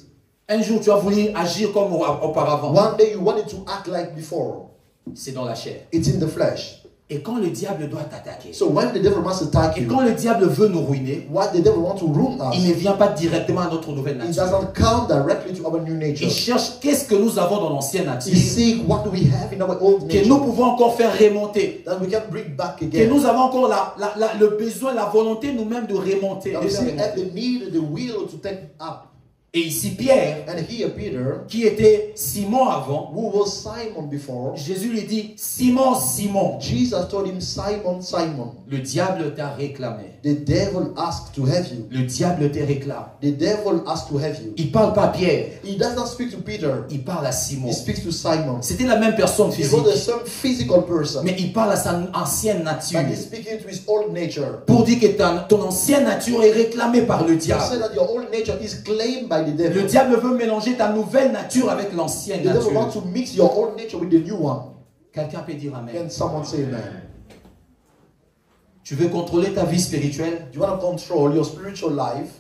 Un jour, tu as voulu agir comme auparavant. One day you wanted to act like before. C'est dans la chair. It's in the flesh. Et quand le diable doit t'attaquer, So when the devil wants to attack et you, quand le diable veut nous ruiner, what the devil wants to ruin il ne us, vient pas directement à notre nouvelle it nature. doesn't come directly to our new nature. Il cherche qu'est-ce que nous avons dans l'ancienne nature He seek what do we have in our old que nous nature pouvons encore faire remonter. that we can bring back Que again. nous avons encore le besoin, la volonté nous-mêmes de remonter. That de we faire still have remonter. the need, the will to take up. Et ici Pierre, And here Peter, qui était Simon avant, who was Simon before, Jésus lui dit, Simon, Simon, Jesus told him, Simon, Simon, le diable t'a réclamé. the devil asked to have you. Le diable te réclame. The devil asked to have you. Il parle pas à Pierre, He does not speak to Peter. il parle à Simon. He speaks to Simon. C'était la même personne He was the physique, same physical person, mais il parle à sa ancienne nature. but he's speaking to his old nature. Pour dire que ton ancienne nature est réclamée par le You say diable. that your old nature is claimed by the Le devil. diable veut mélanger ta nouvelle nature avec l'ancienne The devil wants nature. to mix your old nature with the new one. Quelqu'un peut dire Amen. Can someone say amen? Tu veux contrôler ta vie spirituelle? You want to control your spiritual life.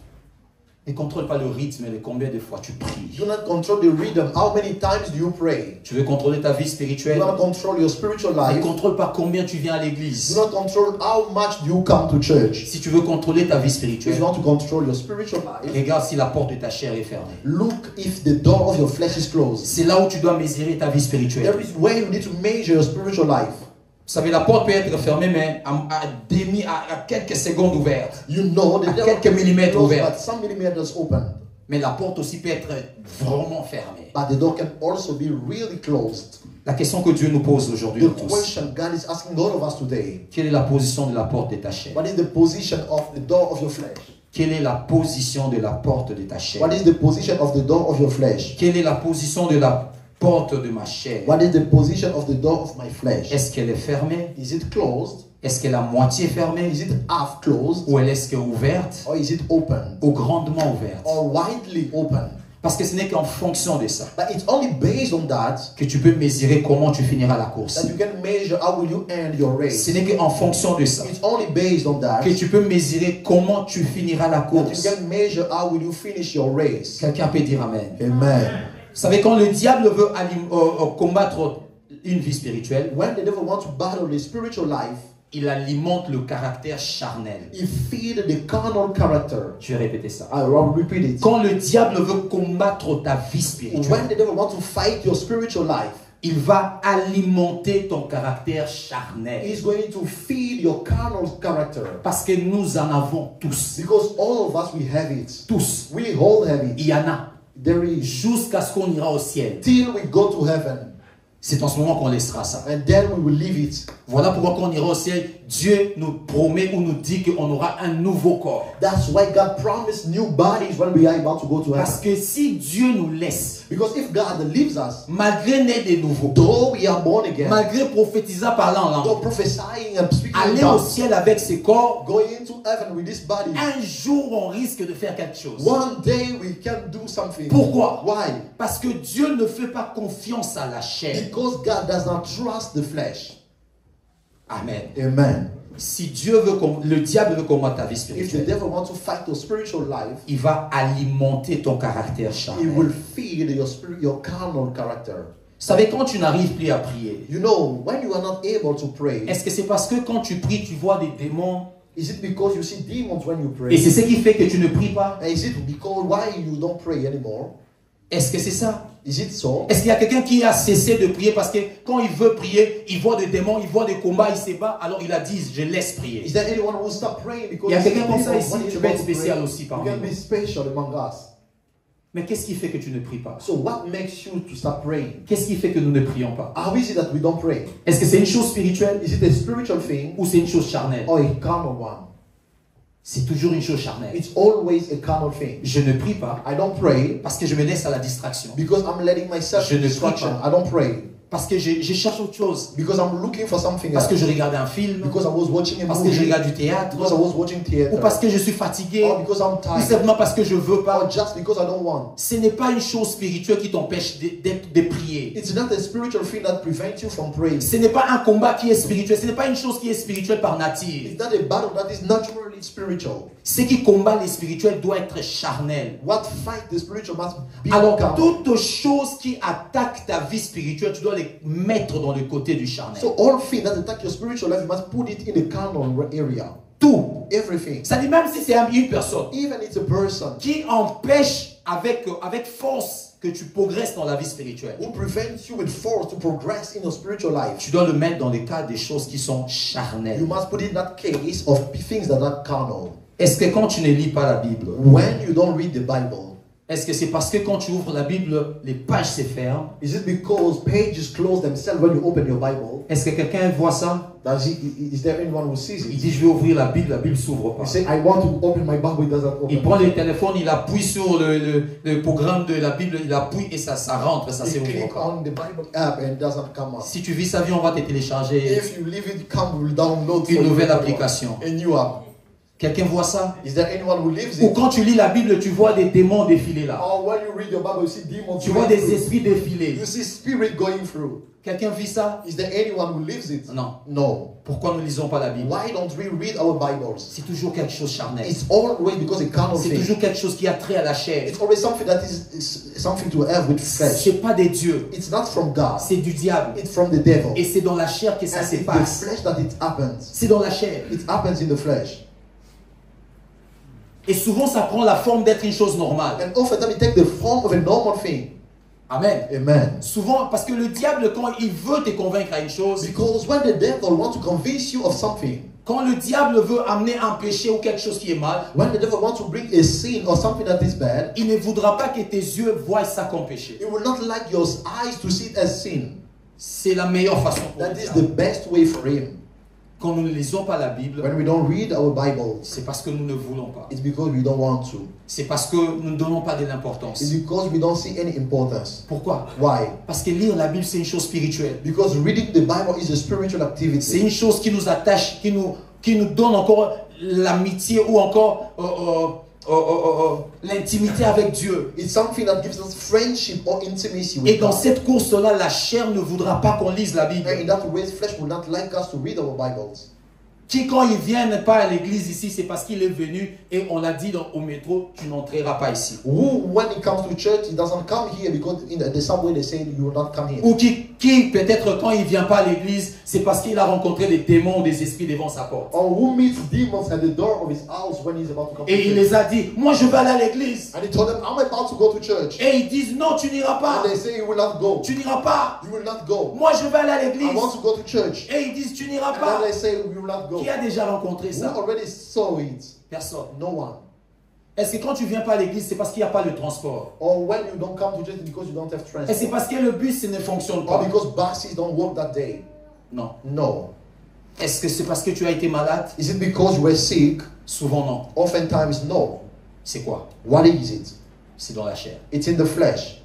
Ne contrôle pas le rythme et combien de fois tu pries. Do not control the rhythm. How many times do you pray? Tu veux contrôler ta vie You spirituelle? want to control your spiritual Ne life. contrôle pas combien tu viens à Do l'église. not control how much do you come to church. Si tu veux contrôler ta vie If spirituelle, you want to control your spiritual life, regarde si la porte de ta chair est fermée. look if the door of your flesh is closed. C'est là où tu dois mesurer ta vie There spirituelle. is where you need to measure your spiritual life. Vous savez, la porte peut être fermée, mais à quelques secondes ouvertes. You know the À door quelques millimètres closed, ouvertes. but some millimeters open. Mais la porte aussi peut être vraiment fermée. But the door can also be really closed. La question que Dieu nous pose aujourd'hui, The nous tous, question God is asking all of us today: quelle est la position de la porte de ta chair? what is the position of the door of your flesh? Quelle est la position de la porte de ta chair? What is the position of the door of your flesh? Quelle est la position de la porte de ma chair? What is the position of the door of my flesh? Est-ce qu'elle est fermée? Is it closed? Est-ce qu'elle est à moitié fermée? Is it half closed? Ou est-ce qu'elle est ouverte? Or is it open? Ou grandement ouverte? Or widely open? Parce que ce n'est qu'en fonction de ça But it's only based on that que tu peux mesurer comment tu finiras la course. that you can measure how will you end your race. Ce n'est qu'en fonction de ça It's only based on that que tu peux mesurer comment tu finiras la that you course. can measure how will you finish your race. Quelqu'un peut dire Amen. Amen. Vous savez, quand le diable veut combattre une vie spirituelle, When the devil wants to battle the spiritual life, il alimente le caractère charnel. he feeds the carnal character. Je vais répéter ça. I will repeat it. Quand le diable veut combattre ta vie spirituelle, When the devil wants to fight your spiritual life, il va alimenter ton caractère charnel. he's going to feed your carnal character. Parce que nous en avons tous. Because all of us, we have it. Tous. We all have it. Il y en a. There is. Jusqu'à ce qu'on ira au ciel. Till we go to heaven. C'est en ce moment qu'on laissera ça. And then we will leave it. Voilà pourquoi quand on ira au ciel, Dieu nous promet ou nous dit qu'on aura un nouveau corps. That's why God promised new bodies when we are about to go to Parce heaven. que si Dieu nous laisse, Because if God leaves us, malgré né de nouveau, though we are born again, malgré prophétisant parlant en though langue, prophesying and speaking in aller au tongues, ciel avec ce corps, going into heaven with this body, un jour on risque de faire quelque chose. one day we can do something. Pourquoi? Why? Parce que Dieu ne fait pas confiance à la chair. Because God does not trust the flesh. Amen. Amen. Si Dieu veut, le diable veut combattre ta vie If the spirituelle, devil wants to fight your spiritual life, il va alimenter ton caractère he charnel. will feed your spirit, your carnal character. Vous savez, quand tu n'arrives plus à prier, You know, when you are not able to pray, est-ce que c'est parce que quand tu pries, tu vois des démons? is it because you see demons when you Et pray? c'est ce qui fait que tu ne pries pas? And is it because why you don't pray anymore? Est-ce que c'est ça? Is it so? Est-ce qu'il y a quelqu'un qui a cessé de prier parce que quand il veut prier, il voit des démons, il voit des combats, il se bat, alors il a dit, je laisse prier. Is there anyone who will stop praying because Il y a you see quelqu'un comme ça demons ici, when tu you peux être want to spécial pray? aussi You parmi can nous. be special among us. Mais qu'est-ce qui fait que tu ne pries pas? So what makes you to stop praying? Qu'est-ce qui fait que nous ne prions pas? How is it that we don't pray? Est-ce que c'est une chose spirituelle Is it a spiritual thing ou c'est une chose charnelle? or a carnal one? C'est toujours une chose charnelle. It's always a carnal thing. Je ne prie pas I don't pray parce que je me laisse à la distraction. because I'm letting myself Je ne prie distraction. pas. I don't pray Parce que je cherche autre chose. because I'm looking for something Parce else. que je regarde un film. Because I was watching a Parce que je movie. regarde du théâtre. Because I was watching theater. Ou parce que je suis fatigué. Or because I'm Ou tired. simplement parce que je veux pas. Or just because I don't want. Ce n'est pas une chose spirituelle qui t'empêche de prier. It's not a spiritual thing that prevents you from praying. Ce n'est pas un combat qui est spirituel. Ce n'est pas une chose qui est spirituelle par nature. It's not a battle that is naturally spiritual. Ce qui combat les spirituels doit être charnel. What fight the spiritual must be Alors, carnal. toute chose qui attaque ta vie spirituelle, tu dois les mettre dans le côté du charnel. So all things that attack your spiritual life, you must put it in the carnal area. Tout. Everything. Ça dit même si c'est une personne Even it's a person qui empêche avec force que tu progresses dans la vie spirituelle. who prevents you with force to progress in your spiritual life. Tu dois le mettre dans le cas des choses qui sont You charnelles. must put it in that case of things that are carnal. Est-ce que quand tu ne lis pas la Bible, When you don't read the Bible, est-ce que c'est parce que quand tu ouvres la Bible, les pages se ferment? is it because pages close themselves when you open your Bible? Est-ce que quelqu'un voit ça? Is there anyone who sees Il it? dit je vais ouvrir la Bible s'ouvre pas. You say, I want to open my Bible, it doesn't Il open. prend le téléphone, il appuie sur le programme de la Bible, il appuie et ça rentre, ça You s'ouvre click pas. on the Bible app and it doesn't come up. Si tu vis sa vie, on va te télécharger If you leave it, come, we'll download for une you nouvelle application. a new app. Quelqu'un voit ça? Is there anyone who lives Ou it? quand tu lis la Bible, tu vois des démons défiler là. Or when you read your Bible, you see demons Tu vois going des through. esprits défiler. You see spirit going through. Quelqu'un vit ça? Is there anyone who lives it? Non. No. Pourquoi nous ne lisons pas la Bible? Why don't we read our Bibles? C'est toujours quelque chose de charnel. It's always because it carnal C'est thing. toujours quelque chose qui a trait à la chair. It's always something that is something to have with flesh. C'est pas des dieux. It's not from God. C'est du diable. It's from the devil. Et c'est dans la chair que ça And se it's the passe. flesh that it happens. C'est dans la chair. It happens in the flesh. Et souvent, ça prend la forme d'être une chose normale. And oftentimes it takes the form of a normal thing. Amen. Amen. Souvent, parce que le diable, quand il veut te convaincre à une chose, Because when the devil wants to convince you of something, quand le diable veut amener un péché ou quelque chose qui est mal, when the devil wants to bring a sin or something that is bad, il ne voudra pas que tes yeux voient ça comme péché. it will not like your eyes to see it as sin. C'est la meilleure façon pour le That is diable. the best way for him. Quand nous ne lisons pas la Bible, When we don't read our Bibles, c'est parce que nous ne voulons pas. it's because we don't want to. C'est parce que nous ne donnons pas de l'importance. It's because we don't see any importance. Pourquoi? Why? Parce que lire la Bible, c'est une chose spirituelle. Because reading the Bible is a spiritual C'est activity. une chose qui nous attache, qui nous donne encore l'amitié ou encore l'intimité avec Dieu. It's something that gives us friendship or intimacy Et with dans God. cette course-là, la chair ne voudra pas qu'on lise la Bible. And in that way, flesh will not like us to read our Bibles. Qui, quand il vient pas à l'église ici, c'est parce qu'il est venu et on l'a dit au métro, tu n'entreras pas ici. Who, when he comes to church, he doesn't come here because in the subway they say you will not come here. Ou qui peut-être quand il vient pas à l'église, c'est parce qu'il a rencontré des démons ou des esprits devant sa porte. Or who meets demons at the door of his house when he's about to come to Et il church. les a dit, moi je vais aller à l'église. And he told them, I'm about to go to church. Et ils disent, non, tu n'iras pas. And they say, you will not go. Tu n'iras pas. You will not go. Moi je vais aller à I l'église. want to go to church. Et ils disent, tu n'iras And pas. then they say, you will not go. Qui a déjà rencontré Who ça? already saw it? Personne. No one. Est-ce que quand tu viens pas à l'église, c'est parce qu'il n'y a pas de transport? Or when you don't come to church because you don't have Et c'est transport. parce que le bus ne fonctionne Or pas? because buses don't work that day. Non. No. Est-ce que c'est parce que tu as été malade? Is it because you were sick? Souvent non. Oftentimes, no. C'est quoi? What is it? C'est dans la chair. It's in the flesh.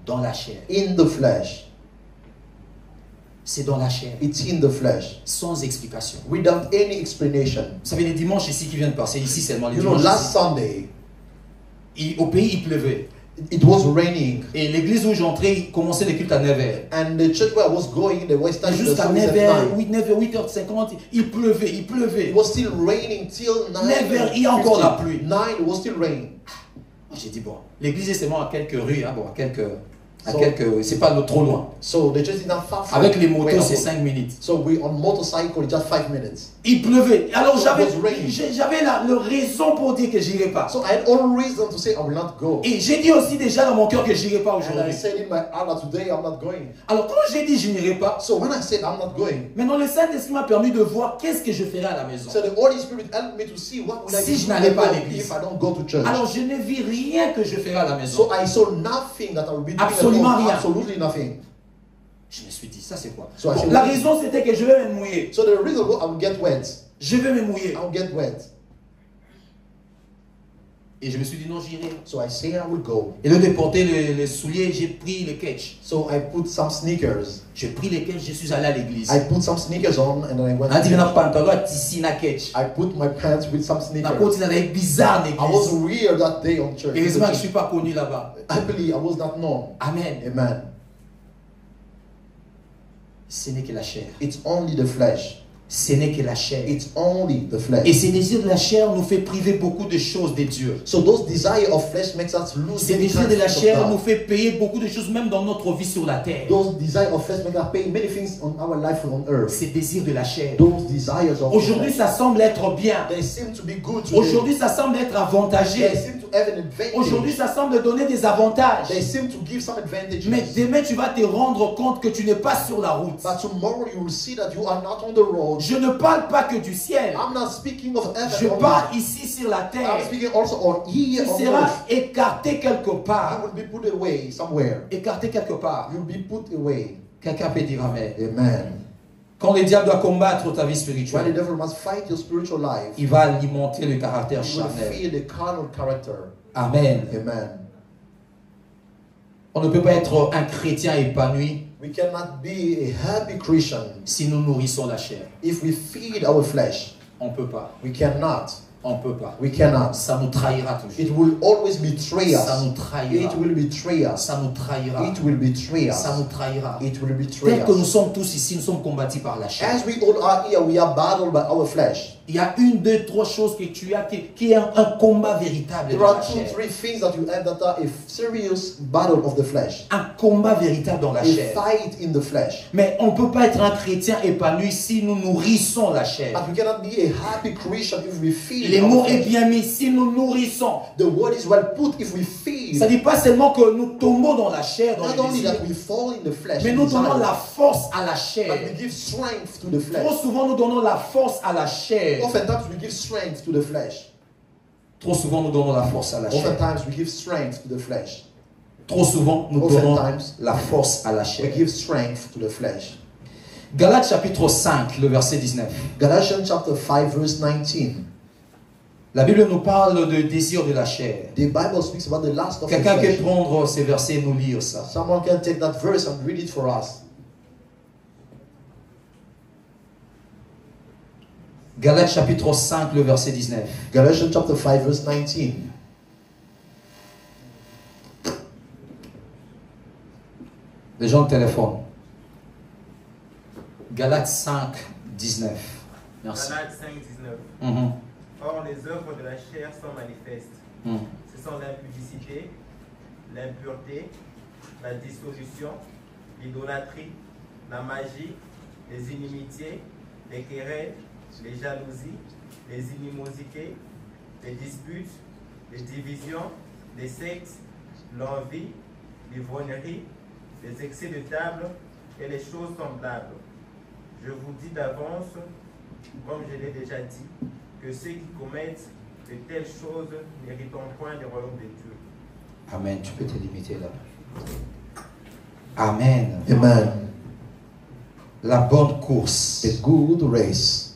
Dans la chair. In the flesh. C'est dans la chair. It's in the flesh. Sans explication. Without any explanation. Vous savez, les dimanches ici qui viennent de passer, ici seulement les You know, dimanches. last Sunday, Au pays, il pleuvait. it was raining. Et l'église où j'entrais, il commençait le culte à 9h. And the church where I was going, the West End, the Jusqu'à service at 9h, 9. 8h50, il pleuvait. It was still raining till 9. 9h, il y a encore la pluie. 9, it was still raining. J'ai dit, bon, l'église est seulement à quelques rues, hein, bon, à quelques, So- c'est pas trop loin. So the church is not far from Avec les where I motos, c'est was. 5 minutes. So we on motorcycle, just 5 minutes. Il pleuvait. Alors So j'avais it was raining. le raison pour dire que j'irai pas. So I had all reason to say I will not go. Et j'ai dit aussi déjà dans mon cœur que j'irai pas And I aujourd'hui. said in my heart that today I'm not going. Alors quand j'ai dit je n'irai pas, So when I said I'm not going, maintenant le Saint-Esprit m'a permis de voir qu'est-ce que je ferai à la maison. so the Holy Spirit helped me to see what would I Si do je n'allais pas à if l'église. I don't go to church. Alors je ne vis rien que je ferai à la maison. So I saw nothing that I would be doing at Absolument home. rien. Absolutely nothing. Je me suis dit, ça c'est quoi? So I Bon, said, la what is- raison c'était que je vais me mouiller. So the reason why I will get wet. Je vais me mouiller. I will get wet. Et je me suis dit non, j'irai. So I say I will go. Et au lieu de porter les souliers, j'ai pris les ketch. So I put some sneakers. J'ai pris les ketch, je suis allé à l'église. I put some sneakers on and then I went. On a to dit, church. on pantalon à tissu na ketch. I put my pants with some On a sneakers. continué bizarre I was l'église. weird that day on church. Heureusement que je ne suis pas connu là-bas. Happily, I was not known. Amen. Amen. Ce n'est que la chair. It's only the flesh. ce n'est que la chair. It's only the flesh. Et ces désirs de la chair nous fait priver beaucoup de choses de Dieu. So those desire of flesh makes us lose Ces many désirs de la things of chair God. nous fait payer beaucoup de choses même dans notre vie sur la terre. Those desire of flesh make us pay many things on our life on earth. Ces désirs de la chair. Those desires of Aujourd'hui, flesh, ça semble être bien. they seem to be good today. Aujourd'hui, ça semble être They avantageux. seem to have an advantage. Aujourd'hui, ça semble donner des avantages. They seem to give some advantages. Mais demain, tu vas te rendre compte que tu n'es pas sur la route. But tomorrow you will see that you are not on the road. Je ne parle pas que du ciel. I'm not speaking of Je heaven parle only. ici sur la I'm terre. speaking also on here Tu on seras earth. écarté quelque You part. will be put away somewhere. Écarté quelque part. You'll be put away. Quelqu'un peut dire amen. Amen. Quand le diable doit combattre ta vie When the spirituelle, devil must fight your spiritual life, il va alimenter le caractère you will charnel. feel the carnal character. Amen. Amen. On ne peut pas être un chrétien épanoui We cannot be a happy Christian si nous nourrissons la chair. if we feed our flesh. On ne peut pas. We cannot. On ne peut pas. We cannot. Ça nous trahira toujours. It will always betray Ça us. nous trahira. It will betray us. Ça nous trahira. It will betray us. Ça nous trahira. It will betray Tel que nous us. sommes tous ici, nous sommes combattus par la chair. As we all are here, we are battled by our flesh. Il y a une, deux, trois choses que tu as qui est un combat véritable There dans are la 2, chair. 3 things that you have that are a serious battle of the flesh. Un combat véritable dans la A chair. fight in the flesh. Mais on ne peut pas être un chrétien épanoui si nous nourrissons la chair. But we cannot be a happy Christian if we feed Les our mots est flesh. bien mis, si nous nourrissons. The word is well put if we feed. Ça ne dit pas seulement que nous tombons dans la chair, dans Not les only désirs, that we fall in the flesh, mais nous desire, donnons la force à la but chair. we give strength to the Trop flesh. souvent, nous donnons la force à la chair. Oftentimes we give strength to the flesh. Trop souvent, nous donnons la force à la chair. Oftentimes we give strength to the flesh. Trop souvent, nous donnons Oftentimes, la force à la we chair. give strength to the flesh. Galates chapitre 5, le verset 19. Galatians chapter 5 verse 19. La Bible nous parle de désir de la chair. The Bible speaks about the lust of the Quelqu'un flesh. peut prendre ces versets et nous lire ça. Someone can take that verse and read it for us. Galates chapitre 5, le verset 19. Galatians chapter 5 verse 19. Les gens de téléphone. Galates 5, 19. Merci. Galates 5, 19. Mhm. Or, les œuvres de la chair sont manifestes. Mhm. Ce sont l'impudicité, l'impureté, la dissolution, l'idolâtrie, la magie, les inimitiés, les querelles, les jalousies, les inimosités, les disputes, les divisions, les sectes, l'envie, l'ivrognerie, les excès de table et les choses semblables. Je vous dis d'avance, comme je l'ai déjà dit, que ceux qui commettent de telles choses n'hériteront point du royaume de Dieu. Amen. Tu peux te limiter là. Amen. Amen. La bonne course. A good race.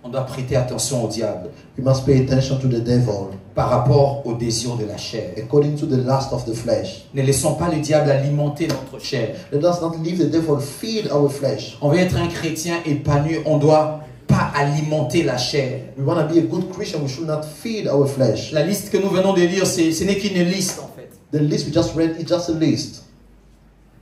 On doit prêter attention au diable We must pay attention to the devil par rapport au désir de la chair. according to the lust of the flesh. Ne laissons pas le diable alimenter notre chair. Let us not leave the devil feed our flesh. On veut être un chrétien épanoui, on ne doit pas alimenter la chair. We want to be a good Christian. We should not feed our flesh. La liste que nous venons de lire, ce n'est qu'une liste en fait. The list we just read is just a list.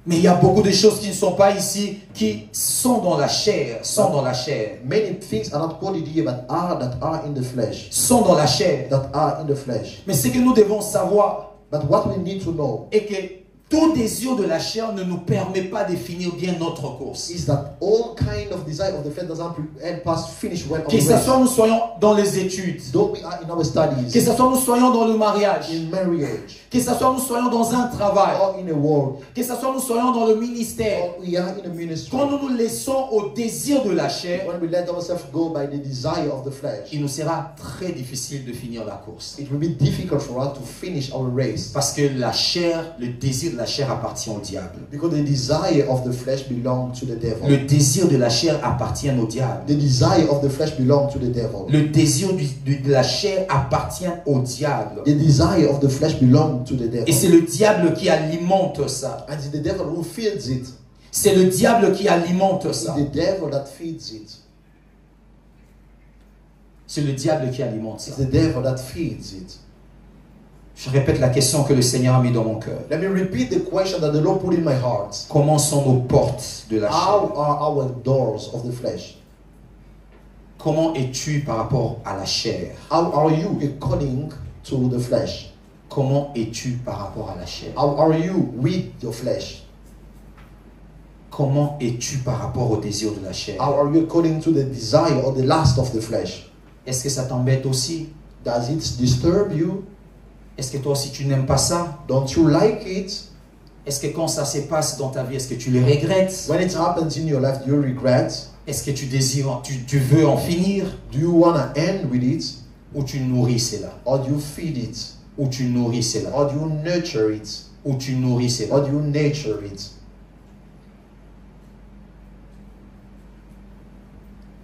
Mais il y a beaucoup de choses qui ne sont pas ici, qui sont dans la chair, sont dans la chair, Many things are not quoted here, but that are in the flesh. sont dans la chair. That are in the flesh. Mais ce que nous devons savoir But what we need to know est que tout désir de la chair ne nous permet pas de finir bien notre course. is that all kind of desire of the flesh doesn't help us finish well on Que the ce race. soit nous soyons dans les études, Though we are in our que studies, ce soit nous soyons dans le mariage, in marriage, que ce soit nous soyons dans un travail, or in a work, que ce soit nous soyons dans le ministère. or we are in a ministry. Quand nous nous laissons au désir de la chair, When we let ourselves go by the desire of the flesh, il nous sera très difficile de finir la course. it will be difficult for us to finish our race. Parce que la chair, le désir de la chair appartient au diable. Because the desire of the flesh belongs to the devil. Le désir de la chair appartient au diable. The desire of the flesh belongs to the devil. Le désir de la chair appartient au diable. The desire of the flesh belongs to the devil. Et c'est le diable qui alimente ça. And it's the devil who feeds it. C'est le diable qui alimente It's ça. the devil that feeds it. C'est le diable qui alimente ça. It's the devil that feeds it. Je répète la question que le Seigneur a mis dans mon cœur. Let me repeat the question that the Lord put in my heart. Comment sont nos portes de la chair? How are our doors of the flesh? Comment es-tu par rapport à la chair? How are you according to the flesh? Comment es-tu par rapport à la chair? How are you with your flesh? Comment es-tu par rapport au désir de la chair? How are you according to the desire or the lust of the flesh? Est-ce que ça t'embête aussi? Does it disturb you? Est-ce que toi aussi tu n'aimes pas ça? Don't you like it? Est-ce que quand ça se passe dans ta vie, est-ce que tu le regrettes? When it happens in your life, do you regret? Est-ce que tu désires, tu veux en finir? Do you want to end with it? Ou tu nourris cela? Or do you feed it? Ou tu nourris cela? Or do you nurture it? Ou tu nourris cela? Or do you nurture it?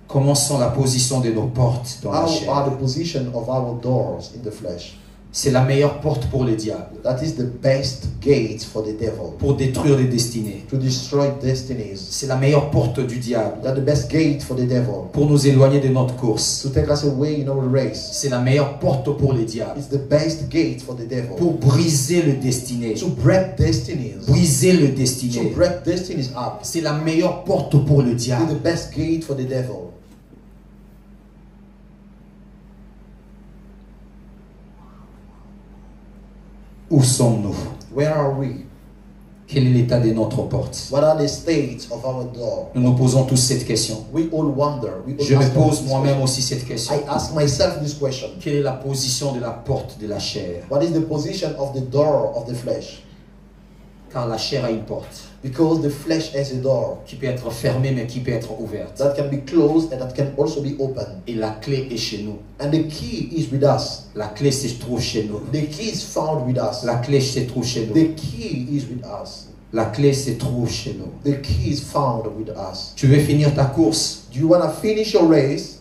Comment sont la position de nos portes dans la How are chair? the position of our doors in the flesh? C'est la meilleure porte pour le diable, That is the best gate for the devil pour détruire les destinées. to destroy destinies. C'est la meilleure porte du diable, That's the best gate for the devil pour nous éloigner de notre course. to take us away in our race. C'est la meilleure porte pour le diable, It's the best gate for the devil pour briser le destiné. to break destinies. Briser le To destiné. break destinies up. C'est la meilleure porte pour le It's diable. the best gate for the devil. Où sommes-nous? Where are we? Quel est l'état de notre porte? What are the states of our door? Nous nous posons tous cette question. We all wonder. We all Je me ask pose this moi-même question. aussi cette question. I ask myself this question. Quelle est la position de la porte de la chair? What is the position of the door of the flesh? Car la chair a une porte Because the flesh has a door qui peut être fermée mais qui peut être ouverte. that can be closed and that can also be open. Et la clé est chez nous. And the key is with us. La clé se trouve chez nous. The key is found with us. La clé se trouve chez nous. The key is with us. La clé se trouve chez nous. The key is found with us. Tu veux finir ta course? Do you want to finish your race?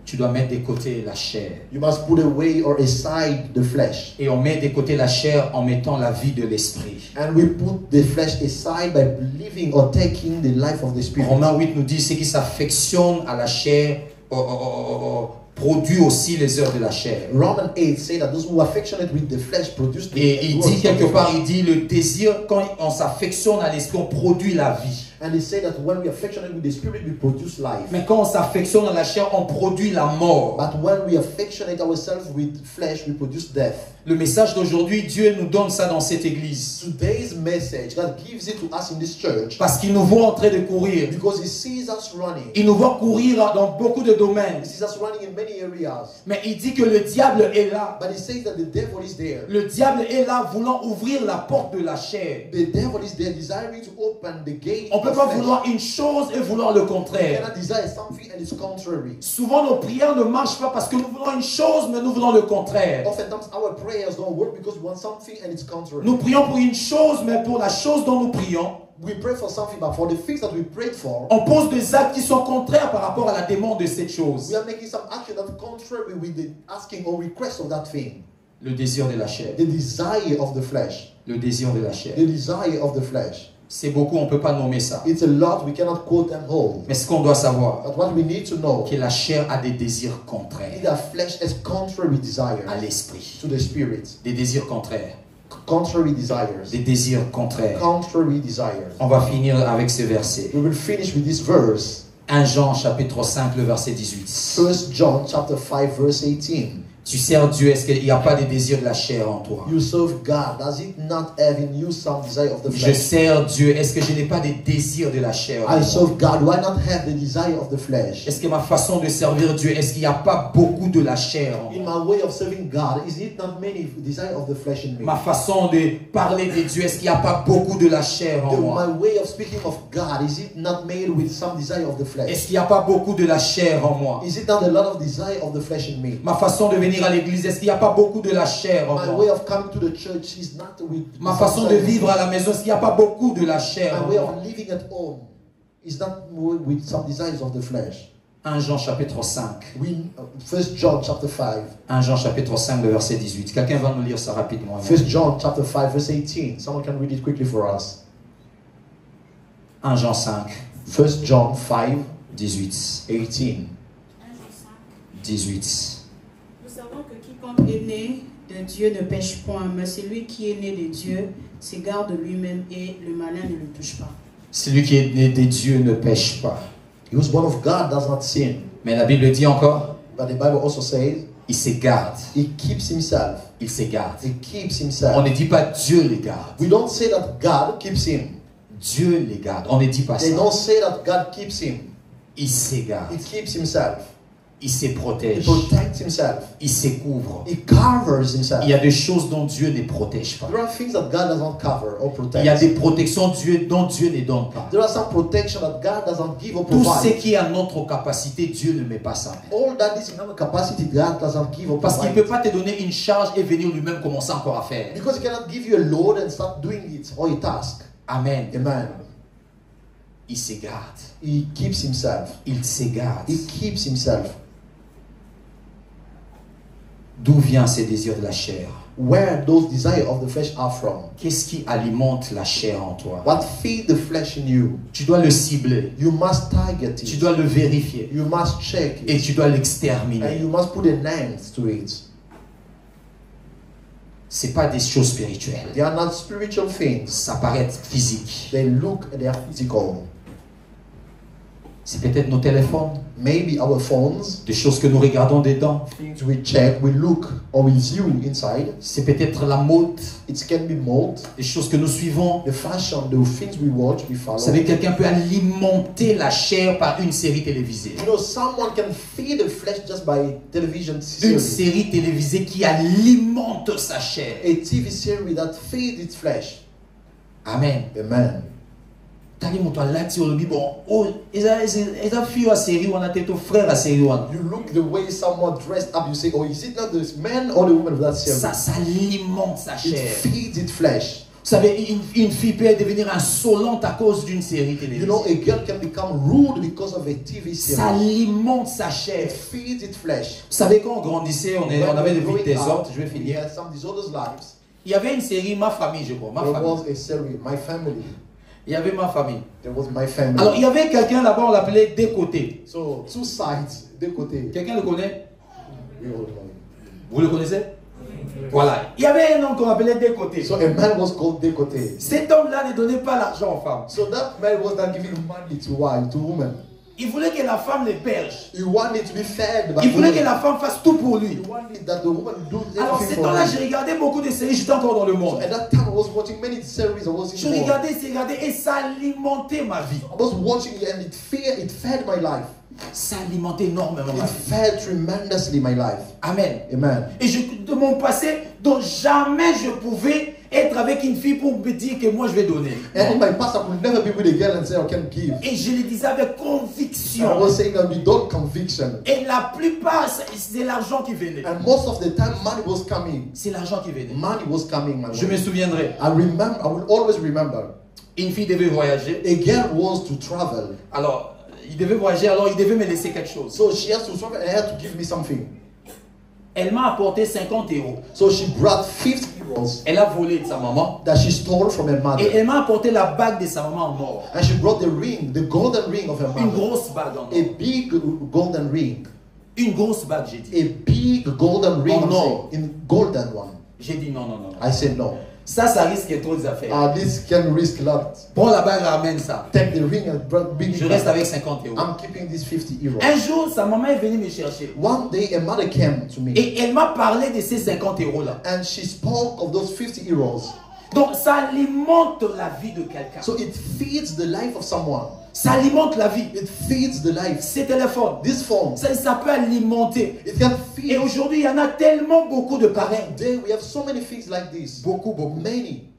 Tu dois mettre de côté la chair. You must put away or aside the flesh. Et on met de côté la chair en mettant la vie de l'esprit. And we put the flesh aside by believing or taking the life of the spirit. Romains 8 nous dit ceux qui s'affectionnent à la chair produit aussi les œuvres de la chair. Romans 8 say that those who are affectionate with the flesh produce the Et il works dit of quelque the part, flesh. il dit le désir, quand on s'affectionne à l'esprit, on produit la vie. And they say that when we are affectionate with the spirit, we produce life. Mais quand on s'affectionne à la chair, on produit la mort. But when we affectionate ourselves with flesh, we produce death. Le message d'aujourd'hui, Dieu nous donne ça dans cette église. Today's message, God gives it to us in this church Parce qu'il nous voit en train de courir. because He sees us running. Il nous voit courir dans beaucoup de domaines. He sees us running in many areas. Mais il dit que le diable est là. But He says that the devil is there. Le diable est là voulant ouvrir la porte de la chair. The devil is there desiring to open the gate On ne peut of pas flesh. vouloir une chose et vouloir le We contraire. cannot desire something and it's contrary. Souvent nos prières ne marchent pas parce que nous voulons une chose mais nous voulons le contraire. Oftentimes our prayers don't work because we want something and it's contrary. Nous prions pour une chose mais pour la chose dont nous prions, We pray for something, but for the things that we prayed for, on pose des actes qui sont contraires par rapport à la demande de cette chose. we are making some action that's contrary with the asking or request of that thing. Le désir de la chair. The desire of the flesh. Le désir de la chair. The desire of the flesh. C'est beaucoup, on ne peut pas nommer ça. It's a lot, we cannot quote and hold. Mais ce qu'on doit savoir, But what we need to know que la chair a des désirs is contraires that flesh has contrary desires à l'esprit. to the spirit. Des désirs contraires. Contrary desires. Des désirs contraires. Contrary desires. On va finir avec ce verset. We will finish with this verse. 1 Jean chapitre 5, le verset 18. 1 John chapter 5 verse 18. Tu sers Dieu, est-ce qu'il n'y a pas de désir de la chair en toi? You serve God. Does it not have in you some desire of the Je flesh? sers Dieu, est-ce que je n'ai pas de désir de la chair en I moi? serve God. Why not have the desire of the flesh? Est-ce que ma façon de servir Dieu, est-ce qu'il n'y a pas beaucoup de la chair en In moi? my way of serving God, is it not many desire of the flesh in me? Ma façon de parler de Dieu, est-ce qu'il n'y a pas beaucoup de la chair en My moi? way of speaking of God, is it not made with some desire of the flesh? Est-ce qu'il n'y a pas beaucoup de la chair en moi? Is it not a lot of desire of the flesh in me? Ma façon de venir à l'église, est-ce qu'il n'y a pas beaucoup de la chair en My moi? way of coming to the church is not with Ma some façon de desire of the vivre à flesh. la maison, est-ce qu'il n'y a pas beaucoup de la chair My en way moi? of living at home is not with some desires of the flesh. 1 Jean chapitre 5. 1 John chapter 5. 1 Jean chapitre 5, le verset 18. Quelqu'un va nous lire ça rapidement. 1 John chapter 5 verse 18. Someone can read it quickly for us. 1 Jean 5, 1 John 5 18. 18. 18. Nous savons que quiconque est né de Dieu ne pêche point, mais celui qui est né de Dieu s'égare de lui-même et le malin ne le touche pas. Celui qui est né de Dieu ne pêche pas. He was born of God, does not sin. Mais la Bible dit encore, But the Bible also says il s'égarde. he keeps himself. Il s'égarde. He keeps On himself. ne dit pas Dieu les garde. We don't say that God keeps him. Dieu les garde. On ne dit pas They ça. don't say that God keeps him. Il s'égarde. He keeps himself. Il se He protège. protects himself. Il se couvre. He covers himself. Il y a des choses dont Dieu ne protège pas. There are things that God doesn't cover or Il y a protect. des protections dont Dieu ne donne pas. There are some protection that God doesn't give or Tout ce provide. qui est à notre capacité, Dieu ne met pas ça. All that is in our capacity, God doesn't give or Parce qu'il ne peut provide. pas te donner une charge et venir lui-même commencer encore à faire. Because He cannot give you a load and start doing it or a task. Amen. Amen. Il s'égarde. He keeps himself. Il s'égarde. He keeps himself. D'où viennent ces désirs de la chair? Where those desires of the flesh are from. Qu'est-ce qui alimente la chair en toi? What feed the flesh in you. Tu dois le cibler. You must target Tu it. dois le vérifier. You must check Et it. tu dois And l'exterminer. you must put an end to it. Ce n'est pas des choses spirituelles. They are not spiritual things. Ça paraît être physique. They look, they are physical. C'est peut-être nos téléphones, Maybe our phones, des choses que nous regardons dedans. things we check, we look, or we view inside. C'est peut-être la mode, It can be mode, des choses que nous suivons. the fashion, the things we watch, we follow. Vous savez, quelqu'un peut alimenter la chair par une série télévisée. You know, someone can feed the flesh just by television Une series. série télévisée qui alimente sa chair. A TV series that feeds its flesh. Amen. Amen. Tali moto alati olobi bon oh eza fille à série on a tête frère à série on. You look the way someone dressed up, you say, oh, is it not the man or the woman of that series? Ça alimente sa It chair. feeds its flesh. Vous savez, une fille peut devenir insolente à cause d'une série You télévisée. know, a girl can become rude because of a TV series. Ça alimente sa It chair. feeds its flesh. Vous savez, quand on grandissait, on avait des vies Growing désordres. up, Je vais we finir. had some disorders lives. Il y avait une série, Ma famille, je crois. Ma There famille. was a series, My Family. Il y avait Ma famille. There was My Family. Alors, il y avait quelqu'un là-bas, on l'appelait Des Côtés. So, two sides, de côté. Quelqu'un le connaît? We all know. Vous le connaissez? Voilà. Il y avait un homme qu'on appelait Des Côtés. So, a man was called de côté. Cet homme-là ne donnait pas l'argent aux femmes. So, that man was not giving money to wife, to woman. Il voulait que la femme l'héberge. He wanted to be fed by Il voulait que woman. la femme fasse tout pour lui. He wanted that the woman do Alors, everything cet for temps-là, him. j'ai regardé beaucoup de séries, j'étais encore dans le So, monde. at that time, I was watching many series. I was Je in the world. regardais et ça alimentait ma vie. I was watching it and it fed my life. Ça alimentait énormément ma It vie. fed tremendously my life. Amen. Amen. Et de mon passé, dont jamais je pouvais être avec une fille pour me dire que moi je vais donner. And in my past, I could never be with a girl and say, I can give. Et je le disais avec I conviction. was saying that without conviction. Et la plupart, c'est l'argent qui venait. And most of the time, money was coming. C'est l'argent qui venait. Money was coming my Je me way. souviendrai. I will always remember. Une fille devait voyager. A girl was to travel. Alors, il devait voyager, alors il devait me laisser quelque chose. So she has to travel and had to give me something. Elle m'a apporté 50 €. So she brought 50 euros Elle a volé de sa maman. that she stole from her Et mother. elle m'a apporté la bague de sa maman en or. And she brought the ring, the golden ring of her Une mother. grosse bague en or. A big golden ring. Une grosse bague, j'ai dit. A big golden ring. Oh, I'm no. saying, in golden one. J'ai dit non, non, non. I said no. Ça risque trop des affaires. This can risk a lot. Prends la bague, ramène ça. Take the ring and bring Je it reste back. avec 50 €. I'm keeping these 50 euros. Un jour, sa maman est venue me chercher. One day a mother came to me Et elle m'a parlé de ces 50 € là. and she spoke of those 50 euros. Donc, ça alimente la vie de quelqu'un. So it feeds the life of someone. Ça alimente la vie. It feeds the life. Ces téléphones, This phone, ça peut alimenter. it can Et feed. aujourd'hui, il y en a tellement beaucoup de pareils. Today we have so many things like this. Beaucoup. Many.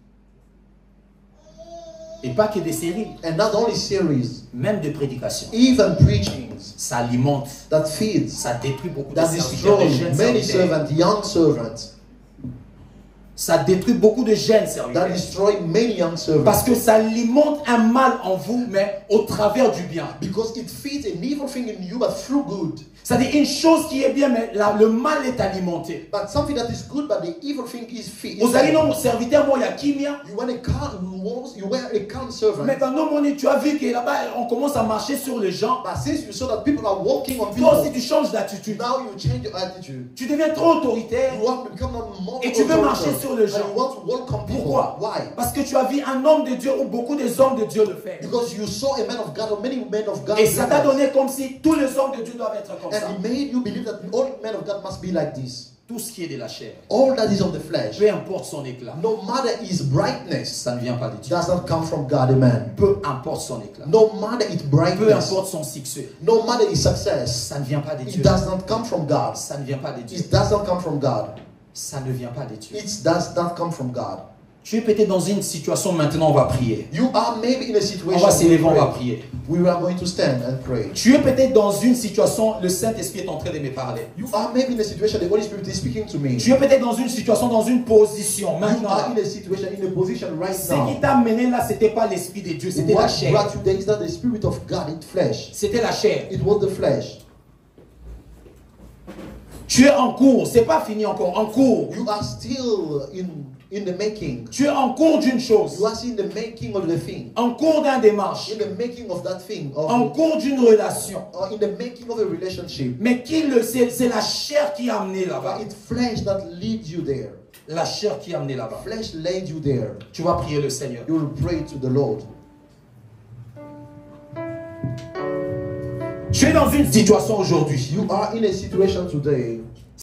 Et pas que des séries, And not only series, même des prédications. even preachings Ça alimente, that feeds, ça détruit beaucoup de that serviteurs, de destroy jeunes many serviteurs. servants, young servants, Ça détruit beaucoup de jeunes that serviteurs. destroy many young servants. Parce que ça alimente un mal en vous, mais au travers du bien. Because it feeds an evil thing in you, but through good. C'est-à-dire une chose qui est bien, mais le mal est alimenté. But something that is good, but the evil thing is feed. Vous avez nos serviteurs, moi, il y a Kimia. You want a car, you were a car servant. Mais dans nos monnaies, tu as vu que là-bas, on commence à marcher sur les gens. But since you saw that people are walking on Toi aussi, people, tu changes d'attitude. now you change your attitude. Tu deviens trop autoritaire. You want to become more Et tu veux marcher authoritative. sur les and gens. you want to welcome people. Pourquoi? Why? Parce que tu as vu un homme de Dieu ou beaucoup des hommes de Dieu le faire. Because you saw a man of God or many men of God. Et ça t'a do that. donné comme si tous les hommes de Dieu doivent être comme ça. And he made you believe that all men of God must be like this. Tout ce qui est de la chair, All that is of the flesh, peu importe son éclat, no matter his brightness, ça ne vient pas de Dieu. does not come from God, amen. Peu importe son éclat, No matter its peu brightness, importe son succès, no matter its success, ça ne vient pas de it Dieu. does not come from God. Ça ne vient pas de Dieu. It does not come from God. Ça ne vient pas de Dieu. It does not come from God. Tu es peut-être dans une situation maintenant, on va prier. You are maybe in a On situation va s'élever, on va where prier. we are going to stand and pray. Tu es peut-être dans une situation, le Saint-Esprit est en train de me parler. You are maybe in a situation the Holy Spirit is speaking to me. Tu es peut-être dans une situation, dans une position You maintenant. are in a situation, in a position right Ce qui now. t'a mené là, c'était pas l'Esprit de Dieu, c'était la What chair. brought you there is not the Spirit of God, it's flesh. C'était la chair. It was the flesh. Tu es en cours, c'est pas fini encore, en cours. You are still in the making. Tu es en cours d'une chose, You are still in the making of the thing. en cours d'un démarche, In the making of that thing. en cours d'une relation. Or in the making of a relationship. Mais qui le sait, c'est la chair qui a amené là-bas. But it's flesh that leads you there. La chair qui a amené là-bas. Flesh led you there. Tu vas prier le Seigneur. You will pray to the Lord. Tu es dans une situation aujourd'hui. You are in a situation today